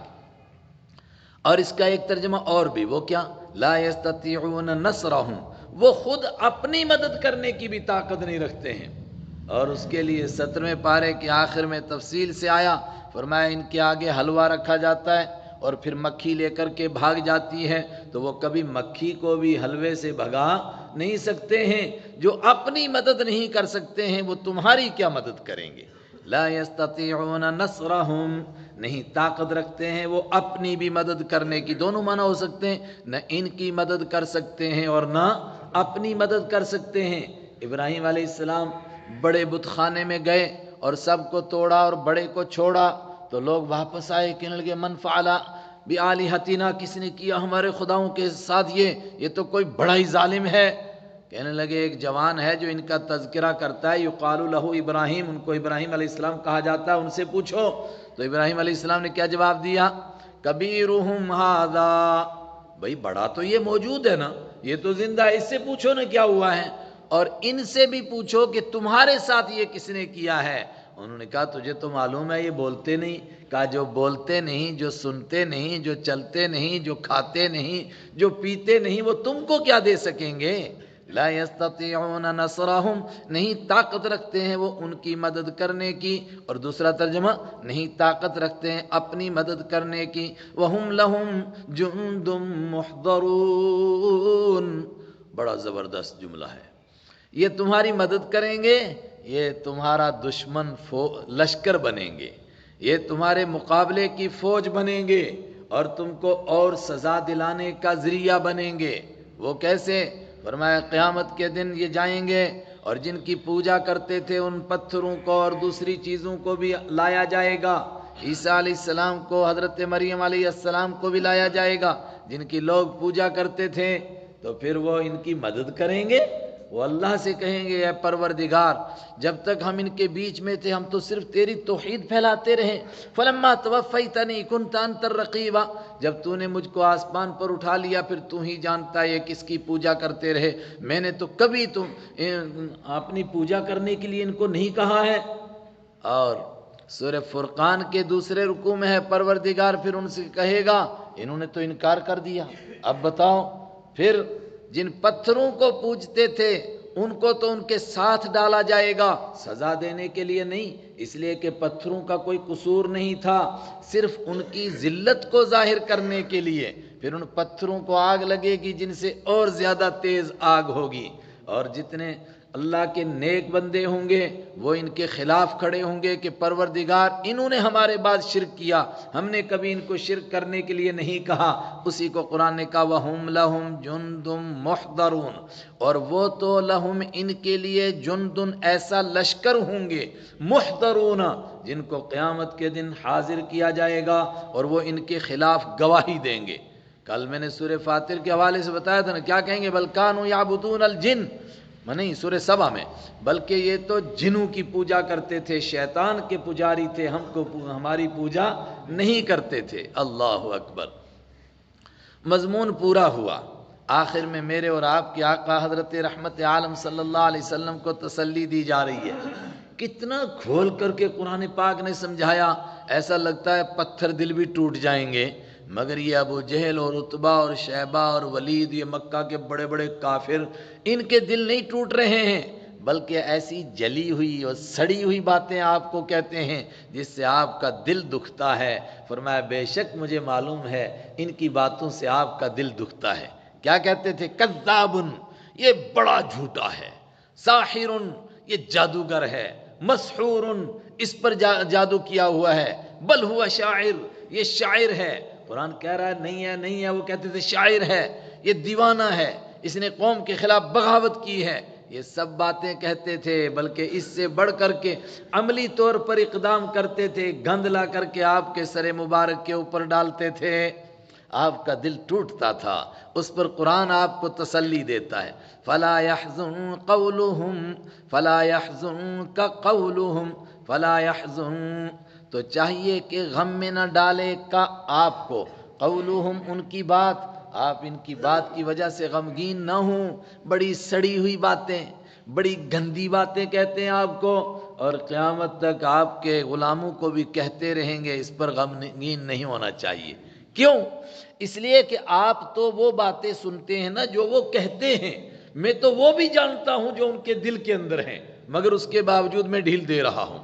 اور اس کا ایک ترجمہ اور بھی، وہ کیا؟ لا یستطیعون نصرہم، وہ خود اپنی مدد کرنے کی بھی طاقت نہیں رکھتے ہیں۔ اور اس کے لیے 17ویں پارے کے آخر میں تفصیل سے آیا، فرمایا ان کے آگے حلوہ رکھا جاتا ہے اور پھر مکھی لے کر کے بھاگ جاتی ہے، تو وہ کبھی مکھی کو بھی حلوے سے بھگا نہیں سکتے ہیں۔ جو اپنی مدد نہیں کر سکتے ہیں وہ تمہاری کیا مدد کریں گے؟ لا یستطیعون نصرہم، نہیں طاقت رکھتے ہیں وہ اپنی بھی مدد کرنے کی، دونوں معنی ہو سکتے ہیں، نہ ان کی مدد کر سکتے ہیں اور نہ اپنی مدد کر سکتے ہیں۔ ابراہیم علیہ السلام بڑے بت خانے میں گئے اور سب کو توڑا اور بڑے کو چھوڑا، تو لوگ واپس آئے، کہنے لگے من فعل بآلہتنا، کس نے کیا ہمارے خداؤں کے ساتھ یہ تو کوئی بڑا ہی ظالم ہے۔ کہنے لگے ایک جوان ہے جو ان کا تذکرہ کرتا ہے، یقال لہ ابراہیم، ان کو ابراہیم علیہ السلام کہا جاتا ہے، ان سے پوچھو۔ تو ابراہیم علیہ السلام نے کیا جواب دیا؟ کبیرہم ھذا، بھئی بڑا تو یہ موجود ہے نا، یہ تو زندہ ہے، اس سے پوچھو نا کیا ہوا ہے، اور ان سے بھی پوچھو کہ تمہارے ساتھ یہ کس نے کیا ہے۔ انہوں نے کہا تجھے تو معلوم ہے یہ بولتے نہیں۔ کہا جو بولتے نہیں، جو سنتے نہیں، جو چلتے نہیں، جو کھاتے نہیں، جو پیتے نہیں، وہ تم کو کیا دے سکیں گے؟ لا یستطیعون نصرہم، نہیں طاقت رکھتے ہیں وہ ان کی مدد کرنے کی، اور دوسرا ترجمہ نہیں طاقت رکھتے ہیں اپنی مدد کرنے کی۔ وہم لہم جند محضرون، بڑا زبردست جملہ ہے، یہ تمہاری مدد کریں گے، یہ تمہارا دشمن لشکر بنیں گے، یہ تمہارے مقابلے کی فوج بنیں گے، اور تم کو اور سزا دلانے کا ذریعہ بنیں گے۔ وہ کیسے؟ فرمایا قیامت کے دن یہ جائیں گے اور جن کی پوجا کرتے تھے ان پتھروں کو اور دوسری چیزوں کو بھی لایا جائے گا۔ عیسیٰ علیہ السلام کو، حضرت مریم علیہ السلام کو بھی لایا جائے گا، جن کی لوگ پوجا کرتے تھے۔ تو پھر وہ ان کی مدد کریں گے، وہ اللہ سے کہیں گے اے پروردگار جب تک ہم ان کے بیچ میں تھے ہم تو صرف تیری توحید پھیلاتے رہے، فلما توفیتنی کنت انت الرقیب، جب تو نے مجھ کو آسمان پر اٹھا لیا پھر تو ہی جانتا ہے کس کی پوجا کرتے رہے، میں نے تو کبھی اپنی پوجا کرنے کے لیے ان کو نہیں کہا ہے۔ اور سورہ فرقان کے دوسرے رکوع میں ہے پروردگار پھر ان سے کہے گا انہوں نے تو انکار کر دیا، اب بتاؤ پھر جن پتھروں کو پوجتے تھے ان کو تو ان کے ساتھ ڈالا جائے گا، سزا دینے کے لیے نہیں، اس لیے کہ پتھروں کا کوئی قصور نہیں تھا، صرف ان کی ذلت کو ظاہر کرنے کے لیے۔ پھر ان پتھروں کو آگ لگے گی جن سے اور زیادہ تیز آگ ہوگی، اور جتنے اللہ کے نیک بندے ہوں گے وہ ان کے خلاف کھڑے ہوں گے کہ پروردگار انہوں نے ہمارے بعد شرک کیا، ہم نے کبھی ان کو شرک کرنے کے لیے نہیں کہا۔ اسی کو قرآن نے کہا وَهُمْ لَهُمْ جُنْدٌ مُحْضَرُونَ، اور وہ تو لہم ان کے لیے جندن ایسا لشکر ہوں گے، محضرون جن کو قیامت کے دن حاضر کیا جائے گا اور وہ ان کے خلاف گواہی دیں گے۔ کل میں نے سورہ فاطر کے حوالے سے بتایا تھا نا، کیا کہیں گے بل کانوا یعبدون الجن، نہیں سورہ سبا میں، بلکہ یہ تو جنوں کی پوجا کرتے تھے، شیطان کے پجاری تھے، ہماری پوجا نہیں کرتے تھے۔ اللہ اکبر۔ مضمون پورا ہوا، آخر میں میرے اور آپ کے آقا حضرت رحمت عالم صلی اللہ علیہ وسلم کو تسلی دی جا رہی ہے۔ کتنا کھول کر کے قرآن پاک نے سمجھایا، ایسا لگتا ہے پتھر دل بھی ٹوٹ جائیں گے، مگر یہ ابو جہل اور عتبہ اور شیبہ اور ولید، یہ مکہ کے بڑے بڑے کافر، ان کے دل نہیں ٹوٹ رہے ہیں، بلکہ ایسی جلی ہوئی اور سڑی ہوئی باتیں آپ کو کہتے ہیں جس سے آپ کا دل دکھتا ہے۔ فرمایا بے شک مجھے معلوم ہے ان کی باتوں سے آپ کا دل دکھتا ہے۔ کیا کہتے تھے؟ کذاب، یہ بڑا جھوٹا ہے، ساحر، یہ جادوگر ہے، مسحور، اس پر جادو کیا ہوا ہے، بل ہوا شاعر، یہ شاعر ہے۔ قرآن کہہ رہا ہے نہیں ہے نہیں ہے، وہ کہتے تھے شاعر ہے، یہ دیوانہ ہے، اس نے قوم کے خلاف بغاوت کی ہے، یہ سب باتیں کہتے تھے، بلکہ اس سے بڑھ کر کے عملی طور پر اقدام کرتے تھے، گند لا کر کے آپ کے سر مبارک کے اوپر ڈالتے تھے، آپ کا دل ٹوٹتا تھا۔ اس پر قرآن آپ کو تسلی دیتا ہے، فلا يحزن قولهم فلا يحزنك قولهم فلا يحزن، تو چاہیے کہ غم میں نہ ڈالے کا آپ کو، قولهم ان کی بات، آپ ان کی بات کی وجہ سے غمگین نہ ہوں، بڑی سڑی ہوئی باتیں، بڑی گندی باتیں کہتے ہیں آپ کو، اور قیامت تک آپ کے غلاموں کو بھی کہتے رہیں گے، اس پر غمگین نہیں ہونا چاہیے۔ کیوں؟ اس لیے کہ آپ تو وہ باتیں سنتے ہیں نا جو وہ کہتے ہیں، میں تو وہ بھی جانتا ہوں جو ان کے دل کے اندر ہیں، مگر اس کے باوجود میں ڈھیل دے رہا ہوں۔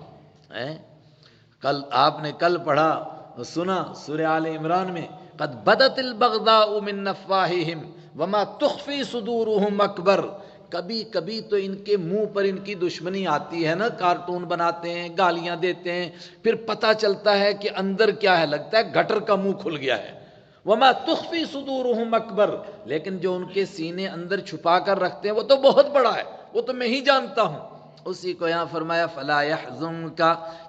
کل آپ نے کل پڑھا سنا سورہ آل عمران میں، قد بدت البغضاء من افواہہم وما تخفی صدورہم اکبر، کبھی کبھی تو ان کے منہ پر ان کی دشمنی آتی ہے نا، کارٹون بناتے ہیں، گالیاں دیتے ہیں، پھر پتہ چلتا ہے کہ اندر کیا ہے، لگتا ہے گٹر کا منہ کھل گیا ہے۔ وما تخفی صدورہم اکبر، لیکن جو ان کے سینے اندر چھپا کر رکھتے ہیں وہ تو بہت بڑا ہے، وہ تو میں ہی جانتا ہوں۔ اسی کو یہاں فرمایا فلا يحزنک،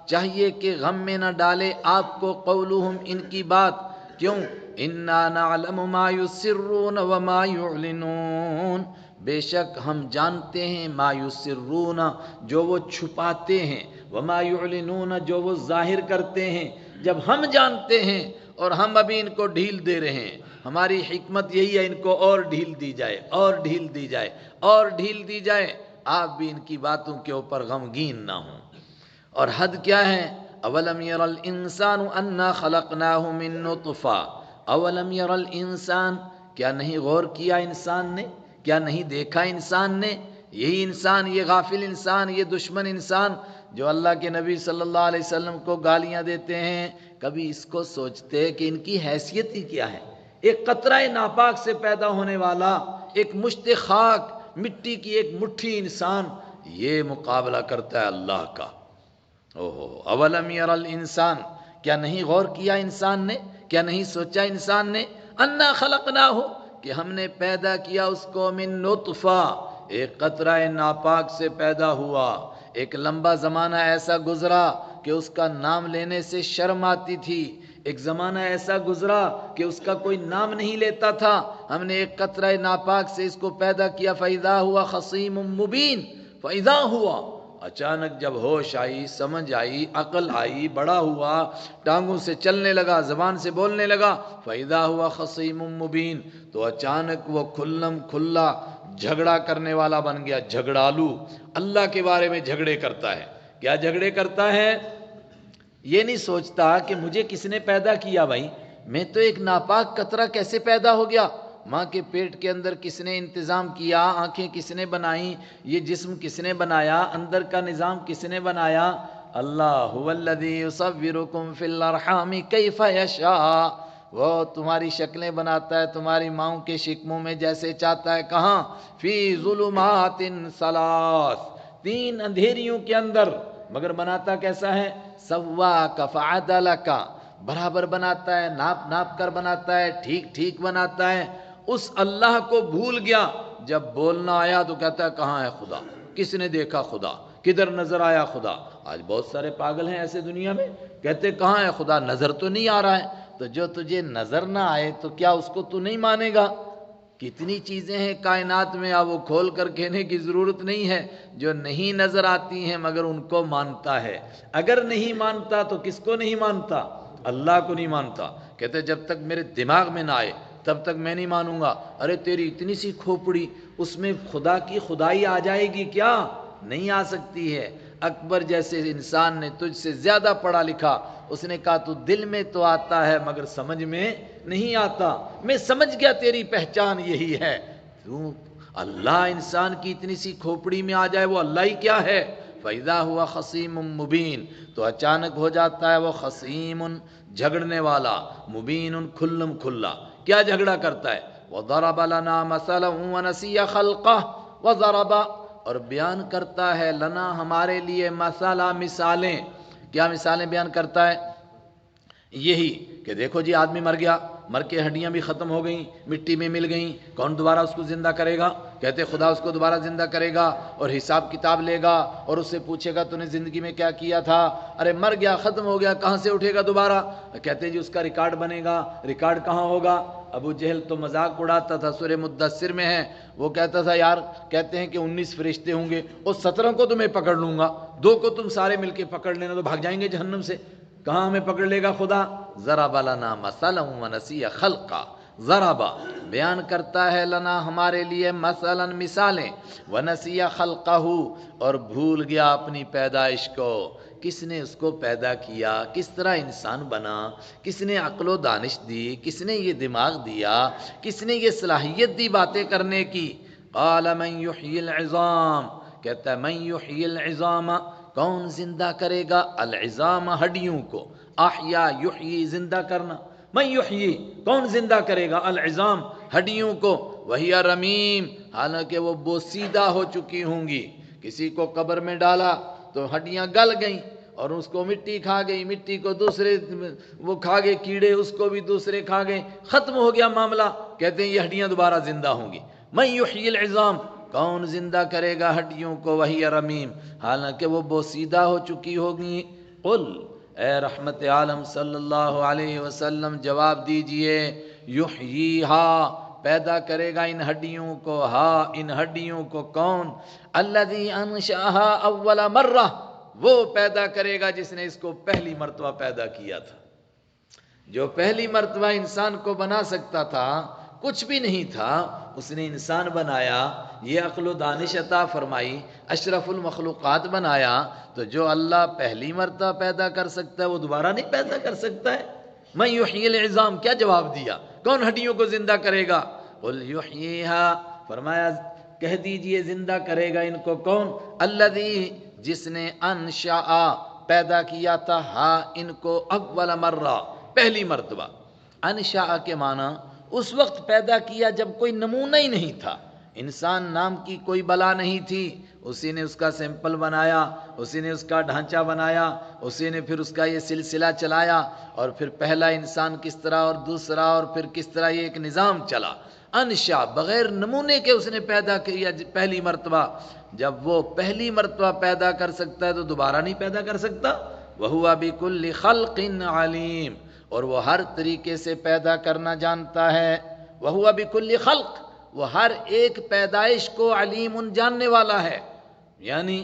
چاہیے کہ غم میں نہ ڈالے آپ کو قولہم ان کی بات، کیوں؟ انا نعلم ما یسرون وما یعلنون، بے شک ہم جانتے ہیں ما یسرون جو وہ چھپاتے ہیں، وما یعلنون جو وہ ظاہر کرتے ہیں۔ جب ہم جانتے ہیں اور ہم ابھی ان کو ڈھیل دے رہے ہیں، ہماری حکمت یہی ہے ان کو اور ڈھیل دی جائے اور ڈھیل دی جائے اور ڈھیل دی جائے، آپ بھی ان کی باتوں کے اوپر غمگین نہ ہوں۔ اور حد کیا ہے؟ اولم یر الانسان انا خلقناہ من نطفہ، اولم یر الانسان، کیا نہیں غور کیا انسان نے، کیا نہیں دیکھا انسان نے؟ یہی انسان، یہ غافل انسان، یہ دشمن انسان جو اللہ کے نبی صلی اللہ علیہ وسلم کو گالیاں دیتے ہیں، کبھی اس کو سوچتے کہ ان کی حیثیت ہی کیا ہے؟ ایک قطرہ ناپاک سے پیدا ہونے والا، ایک مشت خاک، مٹی کی ایک مٹھی انسان، یہ مقابلہ کرتا ہے اللہ کا۔ اولم یر الانسان، کیا نہیں غور کیا انسان نے کیا نہیں سوچا انسان نے انا خلقناہ کہ ہم نے پیدا کیا اس کو من نطفہ ایک قطرہ ناپاک سے پیدا ہوا. ایک لمبا زمانہ ایسا گزرا کہ اس کا نام لینے سے شرم آتی تھی. ایک زمانہ ایسا گزرا کہ اس کا کوئی نام نہیں لیتا تھا. ہم نے ایک قطرہ ناپاک سے اس کو پیدا کیا. فَإِذَا هُوَ خَصِيمٌ مُبِينٌ فَإِذَا هُوَ اچانک جب ہوش آئی، سمجھ آئی، عقل آئی، بڑا ہوا، ٹانگوں سے چلنے لگا، زبان سے بولنے لگا، فَإِذَا هُوَ خَصِيمٌ مُبِينٌ تو اچانک وہ کھلم کھلا جھگڑا کرنے والا بن گیا، جھگڑالو. اللہ کے بارے میں جھگڑے کرتا ہے. کیا جھگڑے کرتا ہے؟ یہ نہیں سوچتا کہ مجھے کس نے پیدا کیا. بھائی میں تو ایک ناپاک قطرہ کیسے پیدا ہو گیا؟ ماں کے پیٹ کے اندر کس نے انتظام کیا؟ آنکھیں کس نے بنائیں؟ یہ جسم کس نے بنایا؟ اندر کا نظام کس نے بنایا؟ اللہ هو الذی یصورکم فی الارحام کیف یشاء وہ تمہاری شکلیں بناتا ہے تمہاری ماؤں کے شکموں میں جیسے چاہتا ہے. کہاں؟ فی ظلمات ثلاث 3 اندھیریوں کے اندر. مگر بناتا کیسا ہے؟ سواک فعدلک برابر بناتا ہے، ناپ ناپ کر بناتا ہے، ٹھیک ٹھیک بناتا ہے. اس اللہ کو بھول گیا. جب بولنا آیا تو کہتا ہے کہاں ہے خدا؟ کس نے دیکھا خدا؟ کدھر نظر آیا خدا؟ آج بہت سارے پاگل ہیں ایسے دنیا میں، کہتے کہاں ہے خدا؟ نظر تو نہیں آ رہا ہے. تو جو تجھے نظر نہ آئے تو کیا اس کو تو نہیں مانے گا؟ کتنی چیزیں ہیں کائنات میں، اب وہ کھول کر کہنے کی ضرورت نہیں ہے جو نہیں نظر آتی ہیں مگر ان کو مانتا ہے. اگر نہیں مانتا تو کس کو نہیں مانتا؟ اللہ کو نہیں مانتا. کہتے جب تک میرے دماغ میں نہ آئے تب تک میں نہیں مانوں گا. ارے تیری اتنی سی کھوپڑی، اس میں خدا کی خدائی آ جائے گی کیا؟ نہیں آ سکتی ہے. اکبر جیسے انسان نے تجھ سے زیادہ پڑھا لکھا، اس نے کہا تو دل میں تو آتا ہے مگر سمجھ میں نہیں آتا. میں سمجھ گیا تیری پہچان یہی ہے. تو اللہ انسان کی اتنی سی کھوپڑی میں آ جائے، وہ اللہ ہی کیا ہے؟ فَإِذَا هُوَ خَصِيمٌ مُبِينٌ تو اچانک ہو جاتا ہے وہ خصیم جھگڑنے والا، مبین کھلم کھلا. کیا جھگڑا کرتا ہے؟ وَضَرَبَ لَنَا مَثَلًا وَنَسِيَ خَلْقَهُ وَضَرَبَ اور بیان کرتا ہے لنا ہمارے لیے مثلا مثالیں. کیا مثالیں بیان کرتا ہے؟ یہی کہ دیکھو جی آدمی مر گیا، مر کے ہڈیاں بھی ختم ہو گئیں، مٹی میں مل گئیں، کون دوبارہ اس کو زندہ کرے گا؟ کہتے خدا اس کو دوبارہ زندہ کرے گا اور حساب کتاب لے گا اور اس سے پوچھے گا تو نے زندگی میں کیا کیا تھا؟ ارے مر گیا، ختم ہو گیا، کہاں سے اٹھے گا دوبارہ؟ کہتے جی اس کا ریکارڈ بنے گا. ریکارڈ کہاں ہوگا؟ ابو جہل تو مذاق اڑاتا تھا، سورہ مدثر میں ہے، وہ کہتا تھا یار کہتے ہیں کہ 19 فرشتے ہوں گے، اور 17 کو تو میں پکڑ لوں گا، 2 کو تم سارے مل کے پکڑ لینا تو بھاگ جائیں گے جہنم سے. کہاں ہمیں پکڑ لے گا خدا؟ ضرب لنا مثلا ونسی خلقا. ضرب بیان کرتا ہے لنا ہمارے لیے مثلا مثالیں، ونسی خلقہ اور بھول گیا اپنی پیدائش کو. کس نے اس کو پیدا کیا؟ کس طرح انسان بنا؟ کس نے عقل و دانش دی؟ کس نے یہ دماغ دیا؟ کس نے یہ صلاحیت دی باتیں کرنے کی؟ قال من یحیی العظام کہتا ہے من یحیی العظام کون زندہ کرے گا؟ العظام ہڈیوں کو. احیا یحیی زندہ کرنا، من یحیی کون زندہ کرے گا؟ العظام ہڈیوں کو. وہی رمیم حالانکہ وہ بوسیدہ ہو چکی ہوں گی. کسی کو قبر میں ڈالا تو ہڈیاں گل گئیں اور اس کو مٹی کھا گئی، مٹی کو دوسرے وہ کھا گئے کیڑے، اس کو بھی دوسرے کھا گئے، ختم ہو گیا معاملہ. کہتے ہیں یہ ہڈیاں دوبارہ زندہ ہوں گی. من یحیی العظام کون زندہ کرے گا ہڈیوں کو؟ وہی رمیم حالانکہ وہ بوسیدہ ہو چکی ہوگی. قل اے رحمت عالم صلی اللہ علیہ وسلم جواب دیجئے، یحییہا پیدا کرے گا ان ہڈیوں کو، ہاں ان ہڈیوں کو کون؟ الذی انشأہا اول مرہ وہ پیدا کرے گا جس نے اس کو پہلی مرتبہ پیدا کیا تھا. جو پہلی مرتبہ انسان کو بنا سکتا تھا، کچھ بھی نہیں تھا، اس نے انسان بنایا، یہ عقل و دانش عطا فرمائی، اشرف المخلوقات بنایا. تو جو اللہ پہلی مرتبہ پیدا کر سکتا ہے وہ دوبارہ نہیں پیدا کر سکتا ہے؟ من یحیی العظام کیا جواب دیا؟ کون ہڈیوں کو زندہ کرے گا؟ قل یحییہا فرمایا کہہ دیجئے زندہ کرے گا ان کو کون؟ الذی جس نے انشاء پیدا کیا تھا، ہاں ان کو اول مرہ پہلی مرتبہ. انشاء کے معنی اس وقت پیدا کیا جب کوئی نمونہ ہی نہیں تھا. انسان نام کی کوئی بلا نہیں تھی، اسی نے اس کا سیمپل بنایا، اسی نے اس کا ڈھانچہ بنایا، اسی نے پھر اس کا یہ سلسلہ چلایا، اور پھر پہلا انسان کس طرح اور دوسرا، اور پھر کس طرح یہ ایک نظام چلا۔ انشا، بغیر نمونے کے اس نے پیدا کیا پہلی مرتبہ۔ جب وہ پہلی مرتبہ پیدا کر سکتا ہے تو دوبارہ نہیں پیدا کر سکتا۔ وَهُوَ بِكُلِّ خَلْقٍ عَلِيمٌ، اور وہ ہر طریقے سے پیدا کرنا جانتا ہے۔ وَهُوَ بِكُلِّ خَلْقٍ، وہ ہر ایک پیدائش کو علیم جاننے والا ہے، یعنی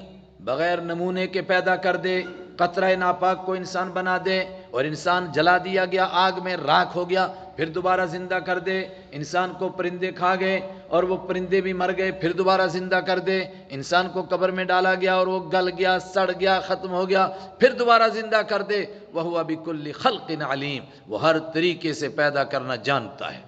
بغیر نمونے کے پیدا کر دے، قطرہ ناپاک کو انسان بنا دے، اور انسان جلا دیا گیا، آگ میں راکھ ہو گیا، پھر دوبارہ زندہ کر دے۔ انسان کو پرندے کھا گئے اور وہ پرندے بھی مر گئے، پھر دوبارہ زندہ کر دے۔ انسان کو قبر میں ڈالا گیا اور وہ گل گیا، سڑ گیا، ختم ہو گیا، پھر دوبارہ زندہ کر دے۔ وَهُوَ بِكُلِّ خَلْقٍ عَلِيمٌ، وہ ہر طریقے سے پیدا کرنا جانتا ہے۔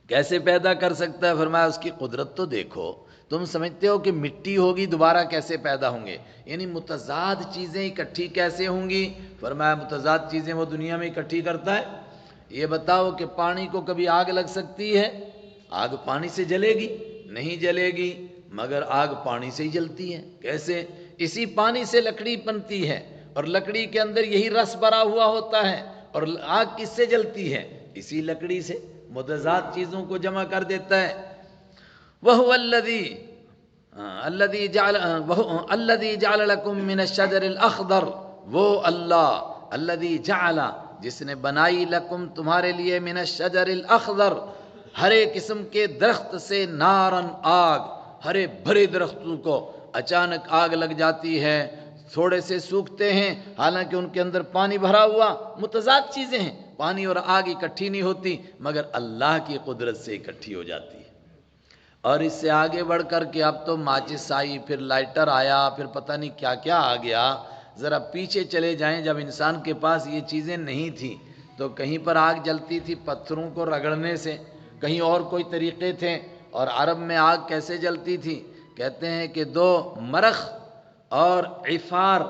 کیسے پیدا کر سکتا ہے؟ فرمایا اس کی قدرت تو دیکھو۔ تم سمجھتے ہو کہ مٹی ہوگی دوبارہ کیسے پیدا ہوں گے، یعنی متضاد چیزیں اکٹھی کیسے ہوں گی؟ فرمایا متضاد چیزیں وہ دنیا میں اکٹھی کرتا ہے۔ یہ بتاؤ کہ پانی کو کبھی آگ لگ سکتی ہے؟ آگ پانی سے جلے گی؟ نہیں جلے گی، مگر آگ پانی سے ہی جلتی ہے۔ کیسے؟ اسی پانی سے لکڑی بنتی ہے، اور لکڑی کے اندر یہی رس بھرا ہوا ہوتا ہے، اور آگ کس سے جلتی ہے؟ اسی لکڑی سے۔ متضاد چیزوں کو جمع کر دیتا ہے۔ وَهُوَ الَّذِي جَعَلَ لَكُم مِّنَ الشَّجَرِ الْأَخْضَرِ، وہ اللہ الَّذِي جَعَلَ، جس نے بنائی لکم تمہارے لیے، من الشجر الاخضر، ہرے قسم کے درخت سے، نارن آگ، ہرے بھرے درختوں کو اچانک آگ لگ جاتی ہے، تھوڑے سے سوکھتے ہیں حالانکہ ان کے اندر پانی بھرا ہوا، متضاد چیزیں ہیں، پانی اور آگ اکٹھی نہیں ہوتی، مگر اللہ کی قدرت سے اکٹھی ہو جاتی ہے۔ اور اس سے آگے بڑھ کر کے اب تو ماچس آئی، پھر لائٹر آیا، پھر پتہ نہیں کیا کیا آ گیا۔ ذرا پیچھے چلے جائیں، جب انسان کے پاس یہ چیزیں نہیں تھیں تو کہیں پر آگ جلتی تھی پتھروں کو رگڑنے سے، کہیں اور کوئی طریقے تھے۔ اور عرب میں آگ کیسے جلتی تھی؟ کہتے ہیں کہ دو مرخ اور عفار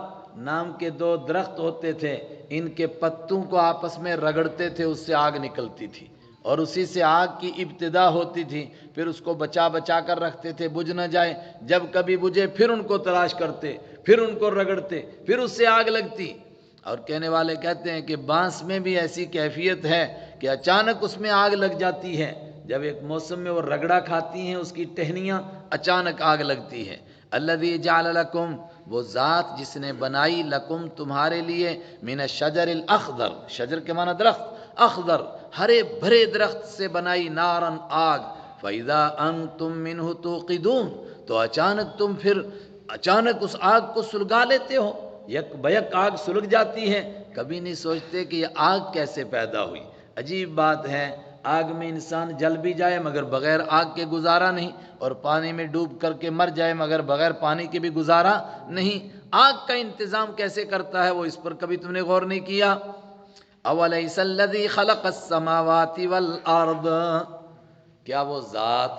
نام کے دو درخت ہوتے تھے، ان کے پتوں کو آپس میں رگڑتے تھے، اس سے آگ نکلتی تھی، اور اسی سے آگ کی ابتدا ہوتی تھی۔ پھر اس کو بچا بچا کر رکھتے تھے بجھ نہ جائے، جب کبھی بجھے پھر ان کو تلاش کرتے، پھر ان کو رگڑتے، پھر اس سے آگ لگتی۔ اور کہنے والے کہتے ہیں کہ بانس میں بھی ایسی کیفیت ہے کہ اچانک اس میں آگ لگ جاتی ہے، جب ایک موسم میں وہ رگڑا کھاتی ہیں اس کی ٹہنیاں، اچانک آگ لگتی ہے۔ الذی جعل لکم، وہ ذات جس نے بنائی لکم تمہارے لیے، من الشجر الاخضر، شجر کے معنی درخت، اخضر ہرے بھرے درخت سے بنائی، نارن آگ، فَإِذَا أَنْتُمْ مِنْهُ تُوقِدُونَ، تو اچانک اس آگ کو سلگا لیتے ہو، یک بیک آگ سلگ جاتی ہے۔ کبھی نہیں سوچتے کہ یہ آگ کیسے پیدا ہوئی۔ عجیب بات ہے، آگ میں انسان جل بھی جائے مگر بغیر آگ کے گزارا نہیں، اور پانی میں ڈوب کر کے مر جائے مگر بغیر پانی کے بھی گزارا نہیں۔ آگ کا انتظام کیسے کرتا ہے وہ، اس پر کبھی تم نے غور نہیں کیا؟ اَوَلَيْسَ الَّذِي خَلَقَ السَّمَاوَاتِ وَالْأَرْضَ، کیا وہ ذات،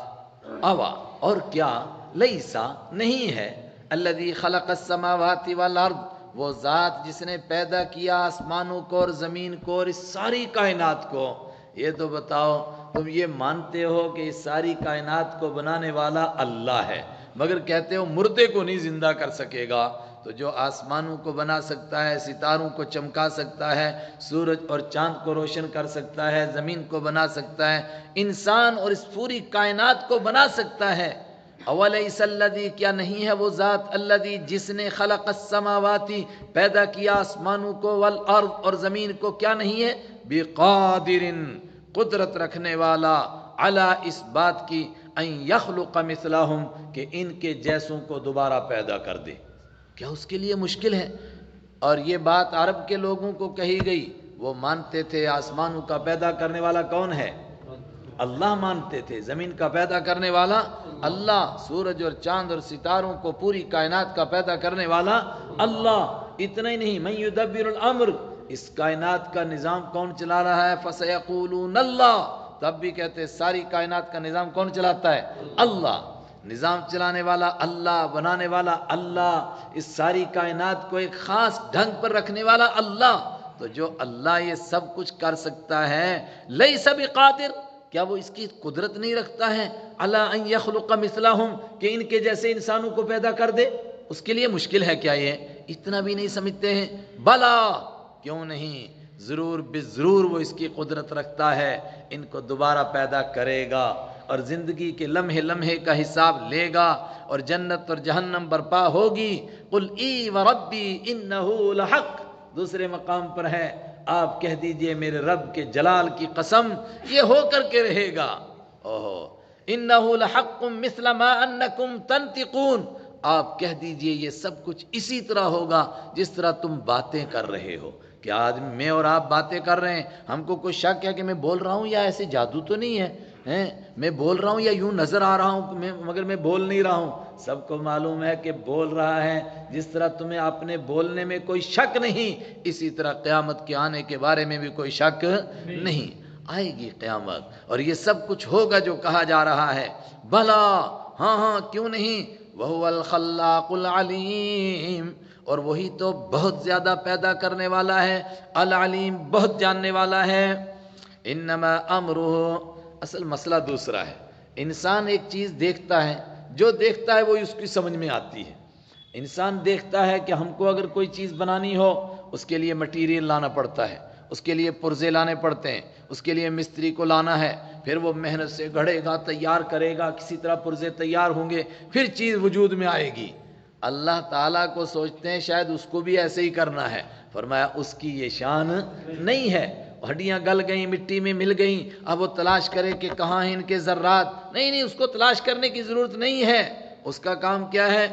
اوا اور کیا، لیسا نہیں ہے، الذی خلق السماوات والارض، وہ ذات جس نے پیدا کیا آسمانوں کو اور زمین کو اور اس ساری کائنات کو۔ یہ تو بتاؤ تم یہ مانتے ہو کہ اس ساری کائنات کو بنانے والا اللہ ہے، مگر کہتے ہو مردے کو نہیں زندہ کر سکے گا۔ تو جو آسمانوں کو بنا سکتا ہے، ستاروں کو چمکا سکتا ہے، سورج اور چاند کو روشن کر سکتا ہے، زمین کو بنا سکتا ہے، انسان اور اس پوری کائنات کو بنا سکتا ہے۔ اولیس الذی، کیا نہیں ہے وہ ذات، الذی جس نے خلق السماواتی پیدا کیا آسمانوں کو، والارض اور زمین کو، کیا نہیں ہے، بقادر قدرت رکھنے والا، علی اس بات کی، ان یخلق مثلہم کہ ان کے جیسوں کو دوبارہ پیدا کر دے۔ کیا اس کے لیے مشکل ہے؟ اور یہ بات عرب کے لوگوں کو کہی گئی، وہ مانتے تھے آسمانوں کا پیدا کرنے والا کون ہے؟ اللہ مانتے تھے۔ زمین کا پیدا کرنے والا اللہ، سورج اور چاند اور ستاروں کو، پوری کائنات کا پیدا کرنے والا اللہ۔ اتنا ہی نہیں، من یدبر الامر، اس کائنات کا نظام کون چلا رہا ہے؟ فسیقولون اللہ، تب بھی کہتے ساری کائنات کا نظام کون چلاتا ہے؟ اللہ۔ نظام چلانے والا اللہ، بنانے والا اللہ، اس ساری کائنات کو ایک خاص ڈھنگ پر رکھنے والا اللہ۔ تو جو اللہ یہ سب کچھ کر سکتا ہے، لیس بقادر، کیا وہ اس کی قدرت نہیں رکھتا ہے الا ان یخلق مثلہم کہ ان کے جیسے انسانوں کو پیدا کر دے؟ اس کے لیے مشکل ہے کیا یہ؟ اتنا بھی نہیں سمجھتے ہیں۔ بلا کیوں نہیں، ضرور بضرور وہ اس کی قدرت رکھتا ہے، ان کو دوبارہ پیدا کرے گا اور زندگی کے لمحے لمحے کا حساب لے گا اور جنت اور جہنم برپا ہوگی۔ قل ای وربی انہ لحق، دوسرے مقام پر ہے آپ کہہ دیجئے میرے رب کے جلال کی قسم یہ ہو کر کے رہے گا۔ اوہو انہ لحق مثل ما انکم تنطقون، آپ کہہ دیجئے یہ سب کچھ اسی طرح ہوگا جس طرح تم باتیں کر رہے ہو۔ کیا آج میں اور آپ باتیں کر رہے ہیں، ہم کو کوئی شک ہے کہ میں بول رہا ہوں یا ایسے جادو تو نہیں ہے میں بول رہا ہوں یا یوں نظر آ رہا ہوں مگر میں بول نہیں رہا ہوں؟ سب کو معلوم ہے کہ بول رہا ہے۔ جس طرح تمہیں اپنے بولنے میں کوئی شک نہیں، اسی طرح قیامت کے آنے کے بارے میں بھی کوئی شک نہیں، آئے گی قیامت اور یہ سب کچھ ہوگا جو کہا جا رہا ہے۔ بھلا ہاں ہاں کیوں نہیں، وَهُوَ الْخَلَّاقُ الْعَلِيمُ، اور وہی تو بہت زیادہ پیدا کرنے والا ہے، العلیم بہت جاننے والا ہے۔ انما امرہ، اصل مسئلہ دوسرا ہے۔ انسان ایک چیز دیکھتا ہے، جو دیکھتا ہے وہ اس کی سمجھ میں آتی ہے۔ انسان دیکھتا ہے کہ ہم کو اگر کوئی چیز بنانی ہو اس کے لیے مٹیریل لانا پڑتا ہے، اس کے لیے پرزے لانے پڑتے ہیں، اس کے لیے مستری کو لانا ہے، پھر وہ محنت سے گھڑے گا، تیار کرے گا، کسی طرح پرزے تیار ہوں گے، پھر چیز وجود میں آئے گی۔ اللہ تعالیٰ کو سوچتے ہیں شاید اس کو بھی ایسے ہی کرنا ہے، فرمایا اس کی یہ شان نہیں ہے۔ ہڈیاں گل گئیں، مٹی میں مل گئیں، اب وہ تلاش کرے کہ کہاں ہیں ان کے ذرات، نہیں اس کو تلاش کرنے کی ضرورت نہیں ہے۔ اس کا کام کیا ہے؟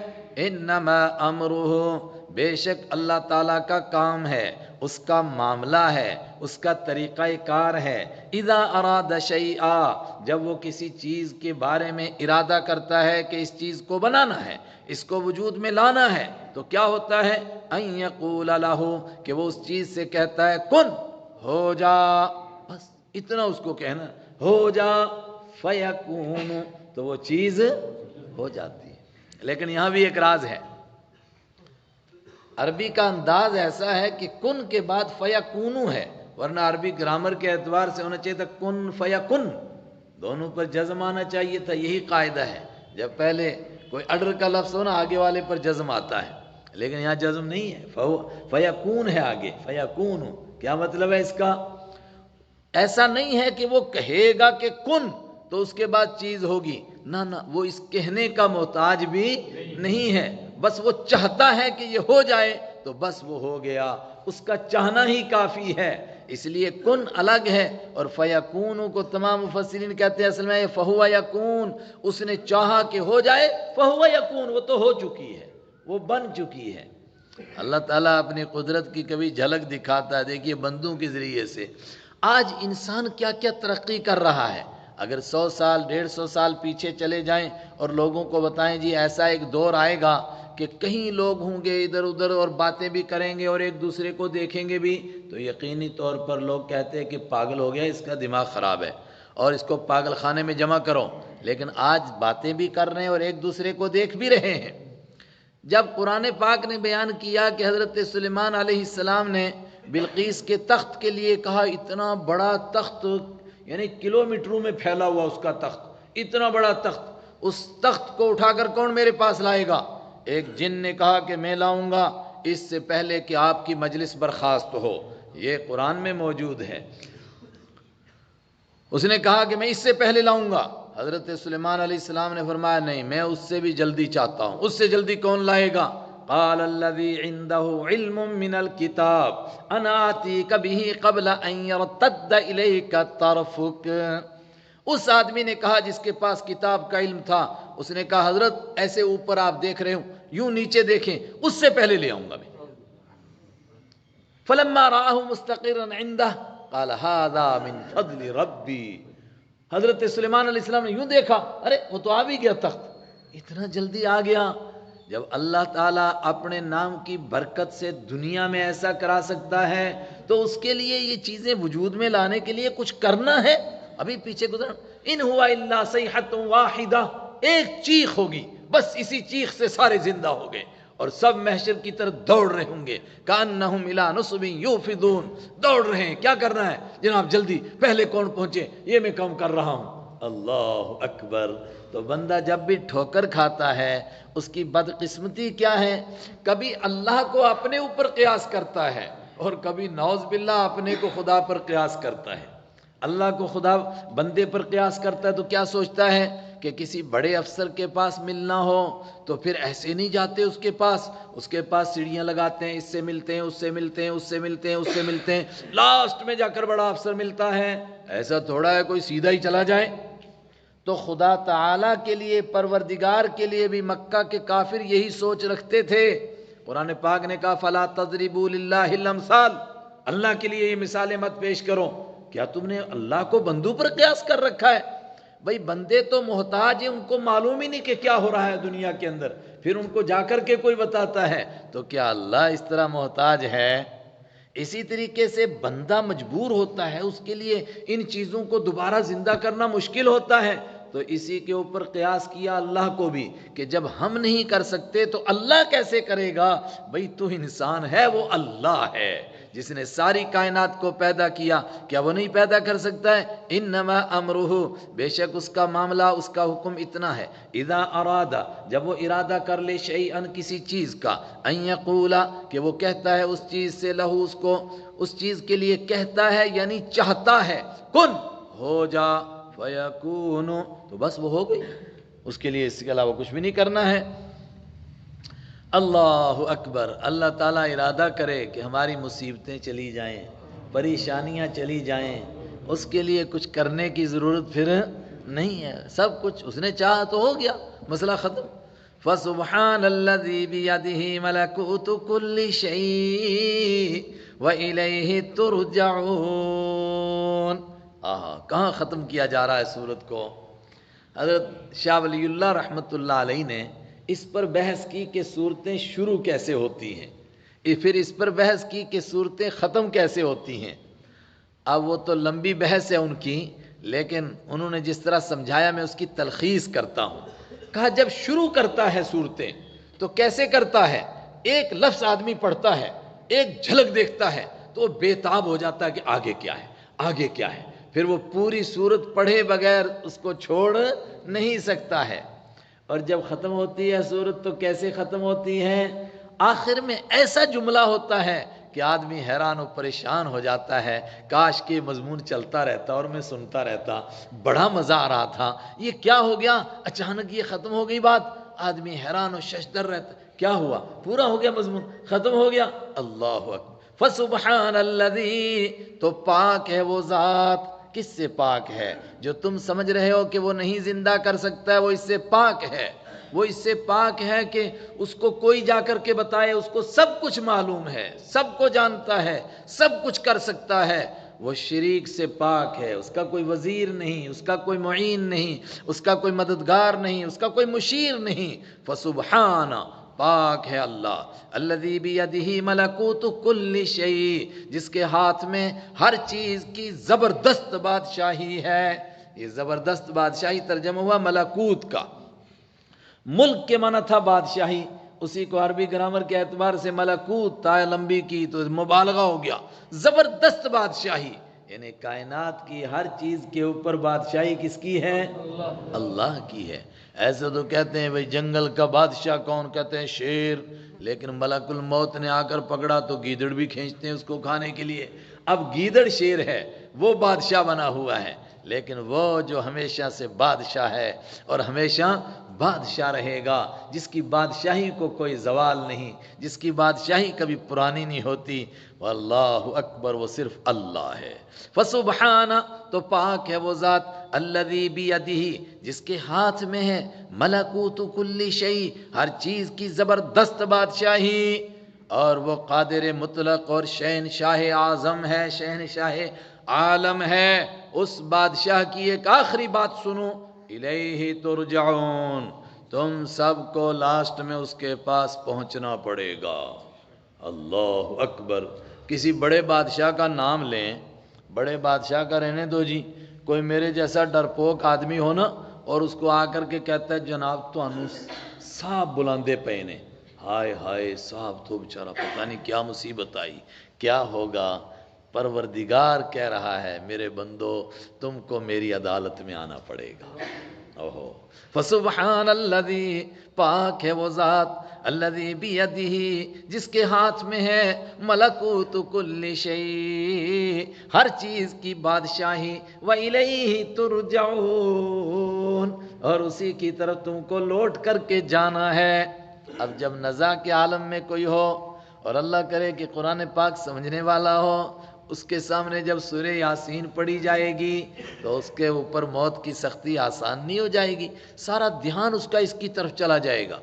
انما امرہ، بے شک اللہ تعالیٰ کا کام ہے، اس کا معاملہ ہے، اس کا طریقہ کار ہے۔ اذا اراد شیئا، جب وہ کسی چیز کے بارے میں ارادہ کرتا ہے کہ اس چیز کو بنانا ہے، اس کو وجود میں لانا ہے، تو کیا ہوتا ہے؟ ان یقول لہ، کہ وہ اس چیز سے کہتا ہے کن، ہو جا، بس اتنا اس کو کہنا، ہو جا، فیکون، تو وہ چیز ہو جاتی ہے۔ لیکن یہاں بھی ایک راز ہے، عربی کا انداز ایسا ہے کہ کن کے بعد فیکونو ہے، ورنہ عربی گرامر کے اعتبار سے ہونا چاہیے تھا کن فیکن، دونوں پر جزم آنا چاہیے تھا، یہی قاعدہ ہے۔ جب پہلے کوئی اڈر کا لفظ ہو نا آگے والے پر جزم آتا ہے، لیکن یہاں جزم نہیں ہے، فیکون ہے آگے، فیکون، کیا مطلب ہے اس کا؟ ایسا نہیں ہے کہ وہ کہے گا کہ کن تو اس کے بعد چیز ہوگی، نہ نہ، وہ اس کہنے کا محتاج بھی نہیں ہے، بس وہ چاہتا ہے کہ یہ ہو جائے تو بس وہ ہو گیا، اس کا چاہنا ہی کافی ہے۔ اس لیے کن الگ ہے اور فیکون کو تمام مفسرین کہتے ہیں اصل میں فہو یکون، اس نے چاہا کہ ہو جائے، فہو یکون، وہ تو ہو چکی ہے، وہ بن چکی ہے۔ اللہ تعالیٰ اپنی قدرت کی کبھی جھلک دکھاتا ہے، دیکھیے بندوں کے ذریعے سے۔ آج انسان کیا کیا ترقی کر رہا ہے، اگر 100 سال 150 سال پیچھے چلے جائیں اور لوگوں کو بتائیں جی ایسا ایک دور آئے گا کہ کہیں لوگ ہوں گے ادھر ادھر اور باتیں بھی کریں گے اور ایک دوسرے کو دیکھیں گے بھی، تو یقینی طور پر لوگ کہتے ہیں کہ پاگل ہو گیا، اس کا دماغ خراب ہے اور اس کو پاگل خانے میں جمع کرو۔ لیکن آج باتیں بھی کر رہے ہیں اور ایک دوسرے کو دیکھ بھی رہے ہیں۔ جب قرآن پاک نے بیان کیا کہ حضرت سلیمان علیہ السلام نے بلقیس کے تخت کے لیے کہا، اتنا بڑا تخت، یعنی کلومیٹروں میں پھیلا ہوا اس کا تخت، اتنا بڑا تخت، اس تخت کو اٹھا کر کون میرے پاس لائے گا؟ ایک جن نے کہا کہ میں لاؤں گا اس سے پہلے کہ آپ کی مجلس برخاست ہو، یہ قرآن میں موجود ہے۔ اس نے کہا کہ میں اس سے پہلے لاؤں گا، حضرت سلیمان علیہ السلام نے فرمایا نہیں، میں اس سے بھی جلدی چاہتا ہوں۔ اس سے جلدی کون لائے گا؟ قال الذي عنده علم من الكتاب انا آتيك به قبل ان يرتد اليك طرفك۔ اس آدمی نے کہا جس کے پاس کتاب کا علم تھا، اس نے کہا حضرت ایسے اوپر آپ دیکھ رہے ہو، یوں نیچے دیکھیں، اس سے پہلے لے آؤں گا میں۔ فلما رآه مستقرا عنده قال هذا من فضل ربی۔ حضرت سلیمان علیہ السلام نے یوں دیکھا، ارے وہ تو آ بھی گیا تخت، اتنا جلدی آ گیا۔ جب اللہ تعالیٰ اپنے نام کی برکت سے دنیا میں ایسا کرا سکتا ہے تو اس کے لیے یہ چیزیں وجود میں لانے کے لیے کچھ کرنا ہے۔ ابھی پیچھے گزرا، ان ہوا الا صیحۃ واحدہ، ایک چیخ ہوگی، بس اسی چیخ سے سارے زندہ ہو گئے اور سب محشر کی طرف دوڑ رہے ہوں گے، کأنہم الی نصب یوفضون، دوڑ رہے ہیں، کیا کرنا ہے جناب، جلدی پہلے کون پہنچے، یہ میں کام کر رہا ہوں۔ اللہ اکبر۔ تو بندہ جب بھی ٹھوکر کھاتا ہے اس کی بدقسمتی کیا ہے، کبھی اللہ کو اپنے اوپر قیاس کرتا ہے اور کبھی نعوذ باللہ اپنے کو خدا پر قیاس کرتا ہے۔ اللہ کو خدا بندے پر قیاس کرتا ہے تو کیا سوچتا ہے کہ کسی بڑے افسر کے پاس ملنا ہو تو پھر ایسے نہیں جاتے اس کے پاس سیڑھیاں لگاتے ہیں، اس سے ملتے ہیں، اس سے ملتے ہیں، اس سے ملتے ہیں، اس سے ملتے ہیں، لاسٹ میں جا کر بڑا افسر ملتا ہے۔ ایسا تھوڑا ہے کوئی سیدھا ہی چلا جائے۔ تو خدا تعالیٰ کے لیے، پروردگار کے لیے بھی مکہ کے کافر یہی سوچ رکھتے تھے۔ قرآن پاک نے کہا فَلَا تَضْرِبُوا لِلَّهِ الْأَمْثَالَ، اللہ کے لیے یہ مثالیں مت پیش کرو۔ کیا تم نے اللہ کو بندوں پر قیاس کر رکھا ہے؟ بھئی بندے تو محتاج ہیں، ان کو معلوم ہی نہیں کہ کیا ہو رہا ہے دنیا کے اندر، پھر ان کو جا کر کے کوئی بتاتا ہے، تو کیا اللہ اس طرح محتاج ہے؟ اسی طریقے سے بندہ مجبور ہوتا ہے، اس کے لیے ان چیزوں کو دوبارہ زندہ کرنا مشکل ہوتا ہے، تو اسی کے اوپر قیاس کیا اللہ کو بھی کہ جب ہم نہیں کر سکتے تو اللہ کیسے کرے گا؟ بھئی تو انسان ہے، وہ اللہ ہے جس نے ساری کائنات کو پیدا کیا، کیا وہ نہیں پیدا کر سکتا ہے؟ انما امرہ، بے شک اس کا معاملہ، اس کا حکم اتنا ہے، اذا ارادہ، جب وہ ارادہ کر لے، شیئن کسی چیز کا، ان یقولا، کہ وہ کہتا ہے اس چیز سے، لہو اس کو، اس چیز کے لیے کہتا ہے یعنی چاہتا ہے، کن، ہو جا، فیکون، تو بس وہ ہو گئی، اس کے لیے اس کے علاوہ کچھ بھی نہیں کرنا ہے۔ اللہ اکبر۔ اللہ تعالیٰ ارادہ کرے کہ ہماری مصیبتیں چلی جائیں، پریشانیاں چلی جائیں، اس کے لیے کچھ کرنے کی ضرورت پھر نہیں ہے، سب کچھ اس نے چاہا تو ہو گیا، مسئلہ ختم۔ فَسُبْحَانَ الَّذِي بِيَدِهِ مَلَكُوتُ كُلِّ شَيْءٍ وَإِلَيْهِ تُرْجَعُونَ۔ کہاں ختم کیا جا رہا ہے سورت کو؟ حضرت شاہ ولی اللہ رحمۃ اللہ علیہ نے اس پر بحث کی کہ صورتیں شروع کیسے ہوتی ہیں، پھر اس پر بحث کی کہ صورتیں ختم کیسے ہوتی ہیں۔ اب وہ تو لمبی بحث ہے ان کی، لیکن انہوں نے جس طرح سمجھایا میں اس کی تلخیص کرتا ہوں۔ کہا جب شروع کرتا ہے صورتیں تو کیسے کرتا ہے؟ ایک لفظ آدمی پڑھتا ہے، ایک جھلک دیکھتا ہے تو وہ بے تاب ہو جاتا ہے کہ آگے کیا ہے، آگے کیا ہے، پھر وہ پوری صورت پڑھے بغیر اس کو چھوڑ نہیں سکتا ہے۔ اور جب ختم ہوتی ہے صورت تو کیسے ختم ہوتی ہے؟ آخر میں ایسا جملہ ہوتا ہے کہ آدمی حیران و پریشان ہو جاتا ہے، کاش کہ مضمون چلتا رہتا اور میں سنتا رہتا، بڑا مزہ آ رہا تھا، یہ کیا ہو گیا، اچانک یہ ختم ہو گئی بات، آدمی حیران و ششدر رہتا، کیا ہوا، پورا ہو گیا مضمون، ختم ہو گیا۔ اللہ اکبر۔ فسبحان الذی، تو پاک ہے وہ ذات، کس سے پاک ہے؟ جو تم سمجھ رہے ہو کہ وہ نہیں زندہ کر سکتا ہے، وہ اس سے پاک ہے، وہ اس سے پاک ہے کہ اس کو کوئی جا کر کے بتائے، اس کو سب کچھ معلوم ہے، سب کو جانتا ہے، سب کچھ کر سکتا ہے، وہ شریک سے پاک ہے، اس کا کوئی وزیر نہیں، اس کا کوئی معین نہیں، اس کا کوئی مددگار نہیں، اس کا کوئی مشیر نہیں۔ فسبحان، پاک ہے اللہ، الذی بیدہ ملکوت کل شیء، جس کے ہاتھ میں ہر چیز کی زبردست بادشاہی ہے۔ یہ زبردست بادشاہی ترجمہ ہوا ملکوت کا، ملک کے معنی تھا بادشاہی، اسی کو عربی گرامر کے اعتبار سے ملکوت تا لمبی کی تو مبالغہ ہو گیا، زبردست بادشاہی، یعنی کائنات کی ہر چیز کے اوپر بادشاہی کس کی ہے؟ اللہ کی ہے۔ ایسے تو کہتے ہیں بھئی جنگل کا بادشاہ کون؟ کہتے ہیں شیر، لیکن ملک الموت نے آ کر پکڑا تو گیدڑ بھی کھینچتے ہیں اس کو کھانے کے لیے، اب گیدڑ شیر ہے، وہ بادشاہ بنا ہوا ہے، لیکن وہ جو ہمیشہ سے بادشاہ ہے اور ہمیشہ بادشاہ رہے گا، جس کی بادشاہی کو کوئی زوال نہیں، جس کی بادشاہی کبھی پرانی نہیں ہوتی، واللہ اکبر، وہ صرف اللہ ہے۔ فسبحان، تو پاک ہے وہ ذات، الذی بیدہ، جس کے ہاتھ میں ہے ملکوت کل شیء، ہر چیز کی زبردست بادشاہی، اور وہ قادر مطلق اور شہنشاہ اعظم ہے، شہنشاہ عالم ہے۔ اس بادشاہ کی ایک آخری بات سنو، الیہ ترجعون، تم سب کو لاسٹ میں اس کے پاس پہنچنا پڑے گا۔ اللہ اکبر۔ کسی بڑے بادشاہ کا نام لیں، بڑے بادشاہ کا رہنے دو جی، کوئی میرے جیسا ڈرپوک آدمی ہو نا اور اس کو آ کر کے کہتا ہے جناب تو انو صاحب بلاندے پے نے، ہائے ہائے صاحب تو بیچارہ پتہ نہیں کیا مصیبت آئی، کیا ہوگا۔ پروردگار کہہ رہا ہے میرے بندو تم کو میری عدالت میں آنا پڑے گا۔ اوہو، فسبحان الذی، پاک ہے وہ ذات، الذی بیدہ، جس کے ہاتھ میں ہے ملکوت کل شیء، ہر چیز کی بادشاہی، وإلیہ ترجعون، اور اسی کی طرف تم کو لوٹ کر کے جانا ہے۔ اب جب نزا کے عالم میں کوئی ہو اور اللہ کرے کہ قرآن پاک سمجھنے والا ہو، اس کے سامنے جب سورہ یاسین پڑھی جائے گی تو اس کے اوپر موت کی سختی آسان نہیں ہو جائے گی، سارا دھیان اس کا اس کی طرف چلا جائے گا۔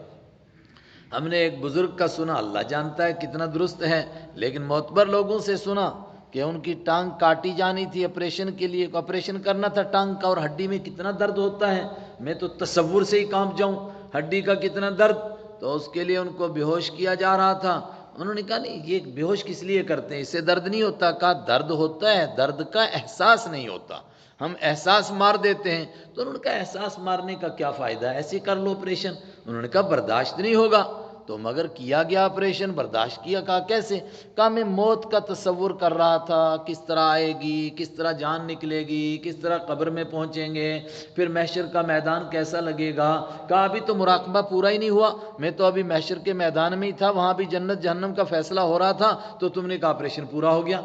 ہم نے ایک بزرگ کا سنا، اللہ جانتا ہے کتنا درست ہے، لیکن معتبر لوگوں سے سنا کہ ان کی ٹانگ کاٹی جانی تھی آپریشن کے لیے، آپریشن کرنا تھا ٹانگ کا، اور ہڈی میں کتنا درد ہوتا ہے، میں تو تصور سے ہی کانپ جاؤں، ہڈی کا کتنا درد۔ تو اس کے لیے ان کو بے ہوش کیا جا رہا تھا، انہوں نے کہا نہیں یہ بے ہوش کس لیے کرتے ہیں، اس سے درد نہیں ہوتا۔ کہا درد ہوتا ہے، درد کا احساس نہیں ہوتا، ہم احساس مار دیتے ہیں۔ تو انہوں نے کہا احساس مارنے کا کیا فائدہ ہے، ایسے کر لو آپریشن۔ انہوں نے کہا برداشت نہیں ہوگا۔ تو مگر کیا گیا آپریشن، برداشت کیا۔ کہا کیسے؟ کہا میں موت کا تصور کر رہا تھا، کس طرح آئے گی، کس طرح جان نکلے گی، کس طرح قبر میں پہنچیں گے، پھر محشر کا میدان کیسا لگے گا۔ کہا ابھی تو مراقبہ پورا ہی نہیں ہوا، میں تو ابھی محشر کے میدان میں ہی تھا، وہاں بھی جنت جہنم کا فیصلہ ہو رہا تھا، تو تم نے کہا آپریشن پورا ہو گیا۔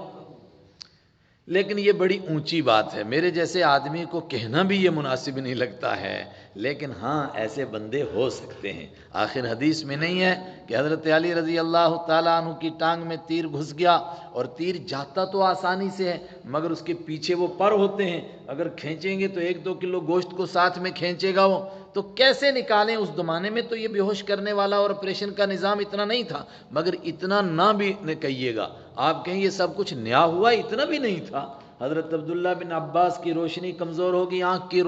لیکن یہ بڑی اونچی بات ہے، میرے جیسے آدمی کو کہنا بھی یہ مناسب نہیں لگتا ہے، لیکن ہاں ایسے بندے ہو سکتے ہیں۔ آخر حدیث میں نہیں ہے کہ حضرت علی رضی اللہ تعالیٰ عنہ کی ٹانگ میں تیر گھس گیا، اور تیر جاتا تو آسانی سے ہے مگر اس کے پیچھے وہ پر ہوتے ہیں، اگر کھینچیں گے تو 1-2 کلو گوشت کو ساتھ میں کھینچے گا وہ، تو کیسے نکالیں۔ اس زمانے میں تو یہ بے ہوش کرنے والا اور آپریشن کا نظام اتنا نہیں تھا، مگر اتنا نہ بھی کہیے گا، آپ کہیں یہ سب کچھ نیا ہوا، اتنا بھی نہیں تھا۔ حضرت عبداللہ بن عباس کی روشنی کمزور ہوگی، آنکھ کی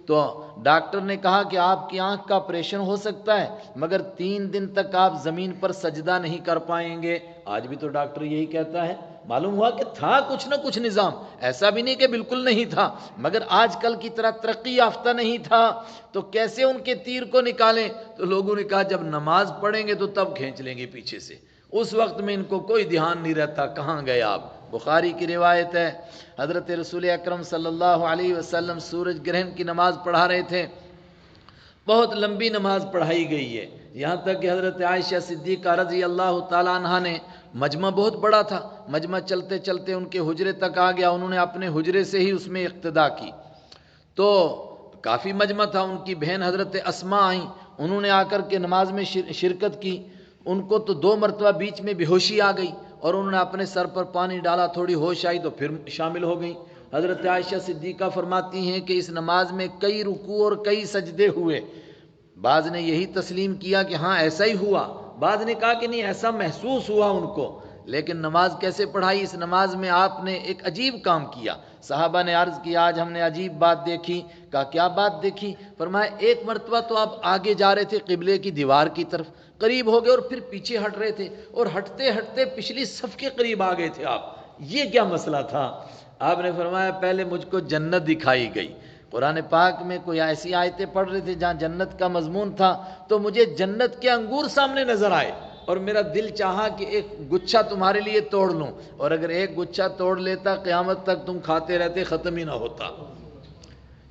تو ڈاکٹر نے کہا کہ آپ کی آنکھ کا آپریشن ہو سکتا ہے مگر 3 دن تک آپ زمین پر سجدہ نہیں کر پائیں گے۔ آج بھی تو ڈاکٹر یہی کہتا ہے۔ معلوم ہوا کہ تھا کچھ نہ کچھ نظام، ایسا بھی نہیں کہ بالکل نہیں تھا، مگر آج کل کی طرح ترقی یافتہ نہیں تھا۔ تو کیسے ان کے تیر کو نکالیں؟ تو لوگوں نے کہا جب نماز پڑھیں گے تو تب کھینچ لیں گے پیچھے سے، اس وقت میں ان کو کوئی دھیان نہیں رہتا کہاں گئے آپ۔ بخاری کی روایت ہے، حضرت رسول اکرم صلی اللہ علیہ وسلم سورج گرہن کی نماز پڑھا رہے تھے، بہت لمبی نماز پڑھائی گئی ہے، یہاں تک کہ حضرت عائشہ صدیقہ رضی اللہ تعالیٰ عنہ نے، مجمع بہت بڑا تھا، مجمع چلتے چلتے ان کے حجرے تک آ گیا، انہوں نے اپنے حجرے سے ہی اس میں اقتدا کی، تو کافی مجمع تھا۔ ان کی بہن حضرت اسماء آئیں، انہوں نے آ کر کے نماز میں شرکت کی، ان کو تو 2 مرتبہ بیچ میں بے ہوشی آ گئی، اور انہوں نے اپنے سر پر پانی ڈالا، تھوڑی ہوش آئی تو پھر شامل ہو گئیں۔ حضرت عائشہ صدیقہ فرماتی ہیں کہ اس نماز میں کئی رکوع اور کئی سجدے ہوئے، بعض نے یہی تسلیم کیا کہ ہاں ایسا ہی ہوا، بعض نے کہا کہ نہیں ایسا محسوس ہوا ان کو۔ لیکن نماز کیسے پڑھائی؟ اس نماز میں آپ نے ایک عجیب کام کیا۔ صحابہ نے عرض کیا آج ہم نے عجیب بات دیکھی۔ کہا کیا بات دیکھی؟ فرمایا ایک مرتبہ تو آپ آگے جا رہے تھے قبلے کی دیوار کی طرف، قریب ہو گئے اور پھر پیچھے ہٹ رہے تھے، اور ہٹتے ہٹتے پچھلی صف کے قریب آ گئے تھے آپ، یہ کیا مسئلہ تھا؟ آپ نے فرمایا پہلے مجھ کو جنت دکھائی گئی، قرآن پاک میں کوئی ایسی آیتیں پڑھ رہے تھے جہاں جنت کا مضمون تھا، تو مجھے جنت کے انگور سامنے نظر آئے، اور میرا دل چاہا کہ ایک گچھا تمہارے لیے توڑ لوں، اور اگر ایک گچھا توڑ لیتا قیامت تک تم کھاتے رہتے، ختم ہی نہ ہوتا۔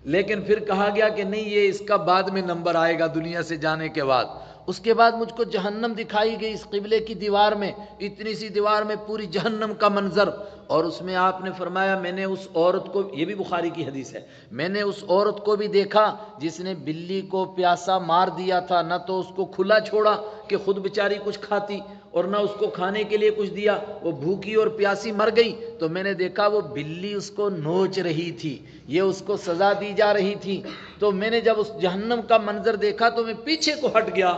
لیکن پھر کہا گیا کہ نہیں یہ اس کا بعد میں نمبر آئے گا دنیا سے جانے کے بعد۔ اس کے بعد مجھ کو جہنم دکھائی گئی اس قبلے کی دیوار میں، اتنی سی دیوار میں پوری جہنم کا منظر، اور اس میں آپ نے فرمایا میں نے اس عورت کو، یہ بھی بخاری کی حدیث ہے، میں نے اس عورت کو بھی دیکھا جس نے بلی کو پیاسا مار دیا تھا، نہ تو اس کو کھلا چھوڑا کہ خود بیچاری کچھ کھاتی، اور نہ اس کو کھانے کے لیے کچھ دیا، وہ بھوکی اور پیاسی مر گئی، تو میں نے دیکھا وہ بلی اس کو نوچ رہی تھی، یہ اس کو سزا دی جا رہی تھی۔ تو میں نے جب اس جہنم کا منظر دیکھا تو میں پیچھے کو ہٹ گیا۔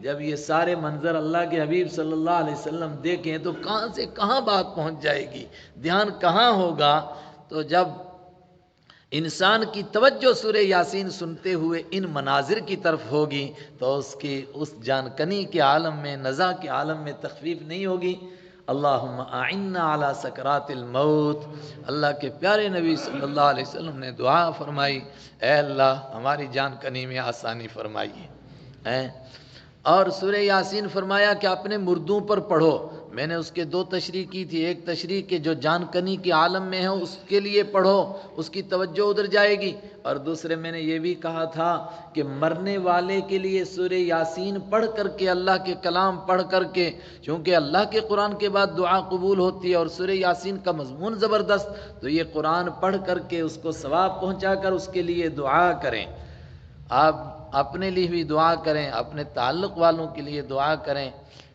جب یہ سارے منظر اللہ کے حبیب صلی اللہ علیہ وسلم دیکھیں تو کہاں سے کہاں بات پہنچ جائے گی، دھیان کہاں ہوگا؟ تو جب انسان کی توجہ سورہ یاسین سنتے ہوئے ان مناظر کی طرف ہوگی تو اس جان کنی کے عالم میں، نزا کے عالم میں تخفیف نہیں ہوگی۔ اللہم اعنا علی سکرات الموت، اللہ کے پیارے نبی صلی اللہ علیہ وسلم نے دعا فرمائی، اے اللہ ہماری جان کنی میں آسانی فرمائیے۔ اور سورہ یاسین فرمایا کہ اپنے مردوں پر پڑھو. میں نے اس کے دو تشریح کی تھی. ایک تشریح کہ جو جان کنی کے عالم میں ہے اس کے لیے پڑھو، اس کی توجہ ادھر جائے گی. اور دوسرے میں نے یہ بھی کہا تھا کہ مرنے والے کے لیے سورہ یاسین پڑھ کر کے، اللہ کے کلام پڑھ کر کے، چونکہ اللہ کے قرآن کے بعد دعا قبول ہوتی ہے اور سورہ یاسین کا مضمون زبردست، تو یہ قرآن پڑھ کر کے اس کو ثواب پہنچا کر اس کے لیے دعا کریں. آپ اپنے لیے بھی دعا کریں، اپنے تعلق والوں کے لیے دعا کریں.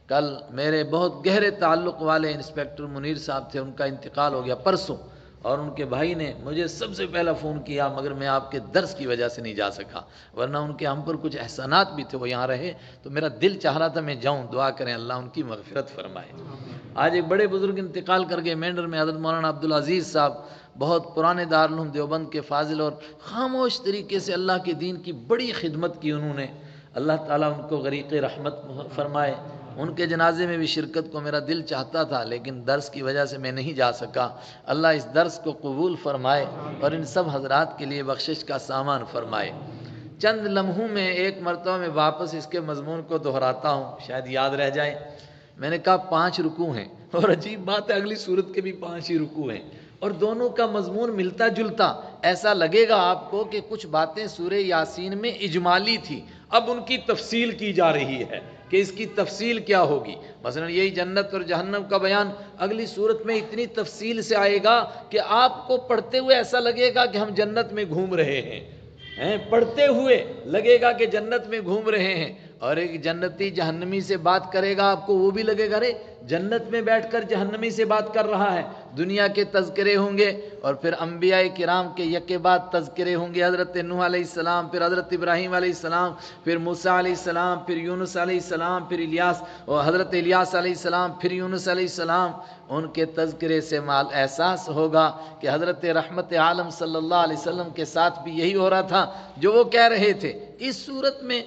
کل میرے بہت گہرے تعلق والے انسپیکٹر منیر صاحب تھے، ان کا انتقال ہو گیا پرسوں، اور ان کے بھائی نے مجھے سب سے پہلا فون کیا، مگر میں آپ کے درس کی وجہ سے نہیں جا سکا، ورنہ ان کے ہم پر کچھ احسانات بھی تھے، وہ یہاں رہے تو میرا دل چاہ رہا تھا میں جاؤں. دعا کریں اللہ ان کی مغفرت فرمائے. آج ایک بڑے بزرگ انتقال کر گئے مینڈر میں، حضرت مولانا عبدالعزیز صاحب، بہت پرانے دارالعلوم دیوبند کے فاضل، اور خاموش طریقے سے اللہ کے دین کی بڑی خدمت کی انہوں نے. اللہ تعالیٰ ان کو غریق رحمت فرمائے. ان کے جنازے میں بھی شرکت کو میرا دل چاہتا تھا، لیکن درس کی وجہ سے میں نہیں جا سکا. اللہ اس درس کو قبول فرمائے اور ان سب حضرات کے لیے بخشش کا سامان فرمائے. چند لمحوں میں ایک مرتبہ میں واپس اس کے مضمون کو دہراتا ہوں، شاید یاد رہ جائے. میں نے کہا 5 رکوع ہیں، اور عجیب بات ہے اگلی صورت کے بھی 5 ہی رکوع ہیں، اور دونوں کا مضمون ملتا جلتا. ایسا لگے گا آپ کو کہ کچھ باتیں سورہ یاسین میں اجمالی تھی، اب ان کی تفصیل کی جا رہی ہے کہ اس کی تفصیل کیا ہوگی. مثلا یہی جنت اور جہنم کا بیان اگلی صورت میں اتنی تفصیل سے آئے گا کہ آپ کو پڑھتے ہوئے ایسا لگے گا کہ ہم جنت میں گھوم رہے ہیں. پڑھتے ہوئے لگے گا کہ جنت میں گھوم رہے ہیں. اور ایک جنتی جہنمی سے بات کرے گا آپ کو، وہ بھی لگے گا رے جنت میں بیٹھ کر جہنمی سے بات کر رہا ہے. دنیا کے تذکرے ہوں گے، اور پھر انبیاء کرام کے یکے بعد تذکرے ہوں گے. حضرت نوح علیہ السلام، پھر حضرت ابراہیم علیہ السلام، پھر موسیٰ علیہ السلام، پھر یونس علیہ السلام، پھر الیاس اور حضرت الیاس علیہ السلام، پھر یونس علیہ السلام. ان کے تذکرے سے مال احساس ہوگا کہ حضرت رحمت عالم صلی اللہ علیہ وسلم کے ساتھ بھی یہی ہو رہا تھا جو وہ کہہ رہے تھے. اس صورت میں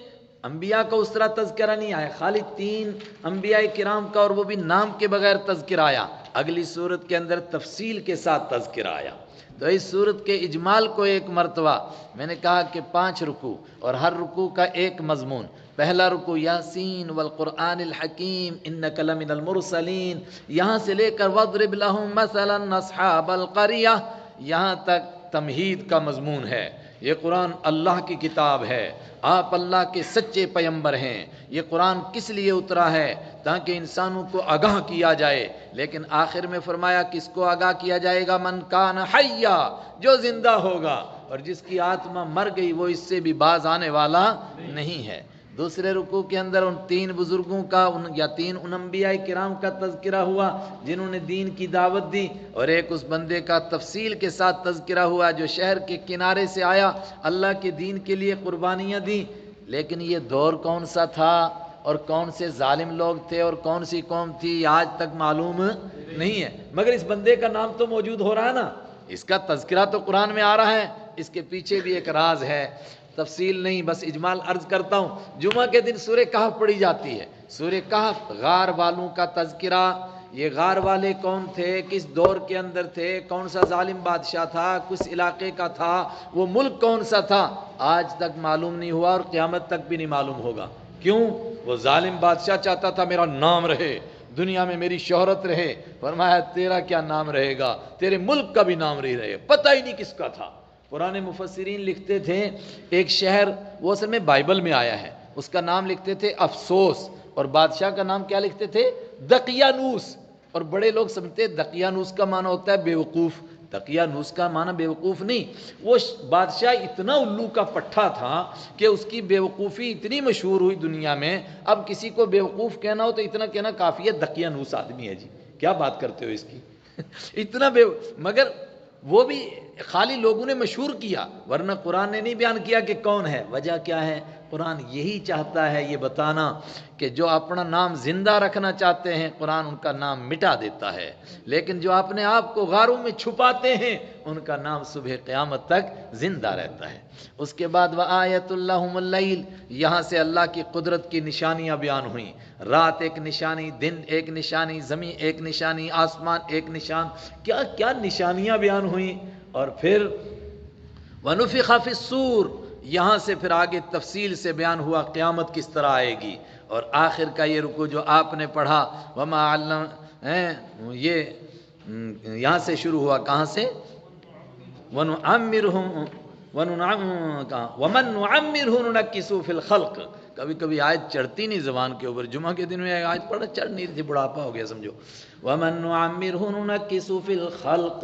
انبیاء کا اس طرح تذکرہ نہیں آیا، خالی 3 انبیاء کرام کا، اور وہ بھی نام کے بغیر تذکرہ آیا. اگلی صورت کے اندر تفصیل کے ساتھ تذکرہ آیا. تو اس صورت کے اجمال کو ایک مرتبہ میں نے کہا کہ 5 رکوع، اور ہر رکوع کا ایک مضمون. پہلا رکوع یاسین والقرآن الحکیم انک لمن المرسلین، یہاں سے لے کر واضرب لہم مثلا اصحاب القریہ، یہاں تک تمہید کا مضمون ہے. یہ قرآن اللہ کی کتاب ہے، آپ اللہ کے سچے پیمبر ہیں. یہ قرآن کس لیے اترا ہے؟ تاکہ انسانوں کو آگاہ کیا جائے. لیکن آخر میں فرمایا کس کو آگاہ کیا جائے گا؟ من کان حیا، جو زندہ ہوگا، اور جس کی آتما مر گئی وہ اس سے بھی باز آنے والا نہیں ہے. دوسرے رکوع کے اندر ان 3 بزرگوں کا یا 3 انبیاء کرام کا تذکرہ ہوا جنہوں نے دین کی دعوت دی، اور ایک اس بندے کا تفصیل کے ساتھ تذکرہ ہوا جو شہر کے کنارے سے آیا، اللہ کے دین کے لیے قربانیاں دی. لیکن یہ دور کون سا تھا اور کون سے ظالم لوگ تھے اور کون سی قوم تھی آج تک معلوم نہیں ہے، مگر اس بندے کا نام تو موجود ہو رہا ہے نا، اس کا تذکرہ تو قرآن میں آ رہا ہے. اس کے پیچھے بھی ایک راز ہے، تفصیل نہیں، بس اجمال عرض کرتا ہوں. جمعہ کے دن سورہ کہف پڑھی جاتی ہے. سورہ کہف غار والوں کا تذکرہ. یہ غار والے کون تھے، کس دور کے اندر تھے، کون سا ظالم بادشاہ تھا، کس علاقے کا تھا، وہ ملک کون سا تھا، آج تک معلوم نہیں ہوا اور قیامت تک بھی نہیں معلوم ہوگا. کیوں؟ وہ ظالم بادشاہ چاہتا تھا میرا نام رہے، دنیا میں میری شہرت رہے. فرمایا تیرا کیا نام رہے گا، تیرے ملک کا بھی نام نہیں رہے، پتہ ہی نہیں کس کا تھا. پرانے مفسرین لکھتے تھے ایک شہر، وہ اصل میں بائبل میں آیا ہے، اس کا نام لکھتے تھے افسوس، اور بادشاہ کا نام کیا لکھتے تھے؟ دقیانوس. اور بڑے لوگ سمجھتے دقیانوس کا معنی ہوتا ہے بیوقوف. دقیانوس کا معنی بیوقوف نہیں، وہ بادشاہ اتنا الو کا پٹھا تھا کہ اس کی بیوقوفی اتنی مشہور ہوئی دنیا میں. اب کسی کو بیوقوف کہنا ہو تو اتنا کہنا کافی ہے، دقیانوس آدمی ہے جی، کیا بات کرتے ہو اس کی اتنا مگر وہ بھی خالی لوگوں نے مشہور کیا، ورنہ قرآن نے نہیں بیان کیا کہ کون ہے. وجہ کیا ہے؟ قرآن یہی چاہتا ہے یہ بتانا کہ جو اپنا نام زندہ رکھنا چاہتے ہیں قرآن ان کا نام مٹا دیتا ہے، لیکن جو اپنے آپ کو غاروں میں چھپاتے ہیں ان کا نام صبح قیامت تک زندہ رہتا ہے. اس کے بعد وآیۃ اللہم اللیل، یہاں سے اللہ کی قدرت کی نشانیاں بیان ہوئیں. رات ایک نشانی، دن ایک نشانی، زمین ایک نشانی، آسمان ایک نشان، کیا کیا نشانیاں بیان ہوئیں. اور پھر وَنُفِخَ فِي الصُّورِ، یہاں سے پھر آگے تفصیل سے بیان ہوا قیامت کس طرح آئے گی. اور آخر کا یہ رکوع جو آپ نے پڑھا وما علم یہ یہاں سے شروع ہوا، کہاں سے؟ وَنُعَمِّرْهُ وَمَن نُعَمِّرْهُ نُنَكِّسُهُ فِي الْخَلْقِ. کبھی کبھی آیت چڑھتی نہیں زبان کے اوپر، جمعہ کے دن میں آیت پڑھا چڑھ نہیں رہی تھی، بڑھاپا ہو گیا سمجھو. وَمَن نُعَمِّرْهُ نُنَكِّسُهُ فِي الْخَلْقِ.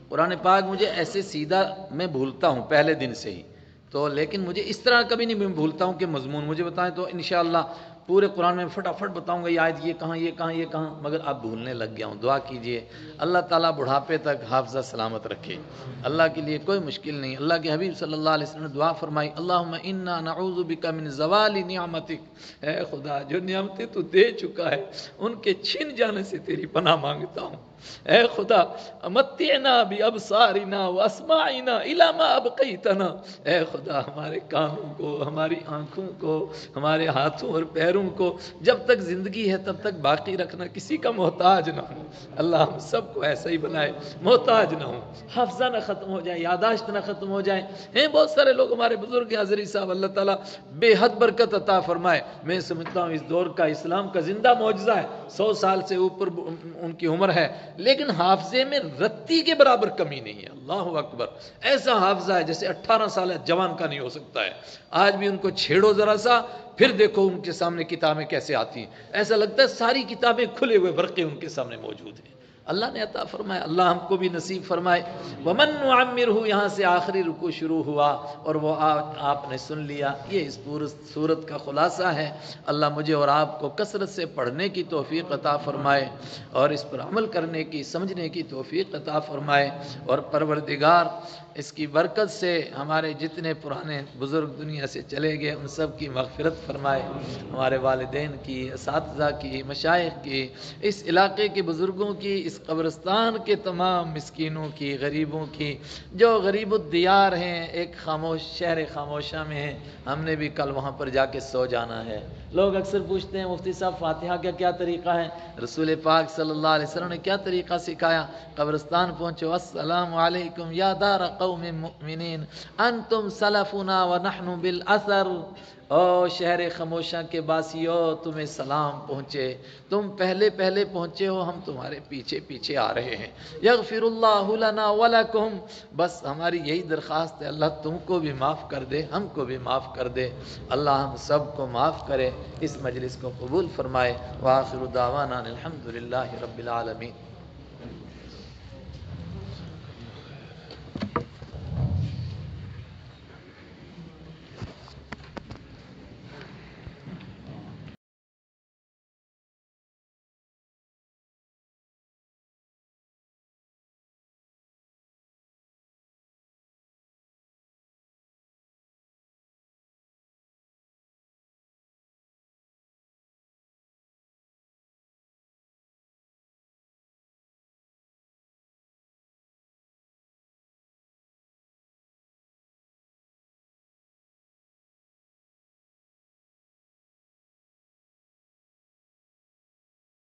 قرآن پاک مجھے ایسے سیدھا میں بھولتا ہوں پہلے دن سے ہی تو، لیکن مجھے اس طرح کبھی نہیں، میں بھولتا ہوں کہ مضمون مجھے بتائیں تو انشاءاللہ پورے قرآن میں فٹافٹ بتاؤں گا یہ آیت یہ کہاں یہ کہاں یہ کہاں، مگر اب بھولنے لگ گیا ہوں. دعا کیجئے اللہ تعالیٰ بڑھاپے تک حافظہ سلامت رکھے. اللہ کے لیے کوئی مشکل نہیں. اللہ کے حبیب صلی اللہ علیہ وسلم نے دعا فرمائی اللہم انا نعوذ بک من زوال نعمتک. اے خدا جو نعمتیں تو دے چکا ہے ان کے چھن جانے سے تیری پناہ مانگتا ہوں. اے خدا متعنا بابصارنا واسماعنا الی ما ابقیتنا. اے خدا ہمارے کانوں کو، ہماری آنکھوں کو، ہمارے ہاتھوں اور پیروں کو جب تک زندگی ہے تب تک باقی رکھنا، کسی کا محتاج نہ ہوں. اللہ ہم سب کو ایسا ہی بنائے، محتاج نہ ہوں، حافظہ نہ ختم ہو جائے، یاداشت نہ ختم ہو جائے. ہیں بہت سارے لوگ ہمارے بزرگ حضری صاحب اللہ تعالیٰ بے حد برکت عطا فرمائے. میں سمجھتا ہوں اس دور کا اسلام کا زندہ معجزہ ہے. 100 سال سے اوپر ان کی عمر ہے لیکن حافظے میں رتی کے برابر کمی نہیں ہے. اللہ اکبر. ایسا حافظہ ہے جیسے 18 سال جوان کا نہیں ہو سکتا ہے. آج بھی ان کو چھیڑو ذرا سا، پھر دیکھو ان کے سامنے کتابیں کیسے آتی ہیں، ایسا لگتا ہے ساری کتابیں کھلے ہوئے ورقے ان کے سامنے موجود ہیں. اللہ نے عطا فرمایا، اللہ ہم کو بھی نصیب فرمائے. ومن نعمرہ یہاں سے آخری رکوع شروع ہوا اور وہ آپ نے سن لیا. یہ اس پورے سورت کا خلاصہ ہے. اللہ مجھے اور آپ کو کثرت سے پڑھنے کی توفیق عطا فرمائے اور اس پر عمل کرنے کی، سمجھنے کی توفیق عطا فرمائے. اور پروردگار اس کی برکت سے ہمارے جتنے پرانے بزرگ دنیا سے چلے گئے ان سب کی مغفرت فرمائے. ہمارے والدین کی، اساتذہ کی، مشائخ کی، اس علاقے کے بزرگوں کی، اس قبرستان کے تمام مسکینوں کی، غریبوں کی، جو غریب الدیار ہیں، ایک خاموش شہر خاموشہ میں ہیں. ہم نے بھی کل وہاں پر جا کے سو جانا ہے. لوگ اکثر پوچھتے ہیں مفتی صاحب فاتحہ کا کیا طریقہ ہے؟ رسول پاک صلی اللہ علیہ وسلم نے کیا طریقہ سکھایا؟ قبرستان پہنچو السلام علیکم یا دار قوم مؤمنین انتم سلفنا ونحن بالاثر. او شہر خاموشہ کے باسیو تمہیں سلام پہنچے، تم پہلے پہنچے ہو، ہم تمہارے پیچھے پیچھے آ رہے ہیں. یغفر اللہ لنا ولکم. بس ہماری یہی درخواست ہے اللہ تم کو بھی معاف کر دے، ہم کو بھی معاف کر دے. اللہ ہم سب کو معاف کرے، اس مجلس کو قبول فرمائے. وآخر دعوانا الحمدللہ رب العالمین.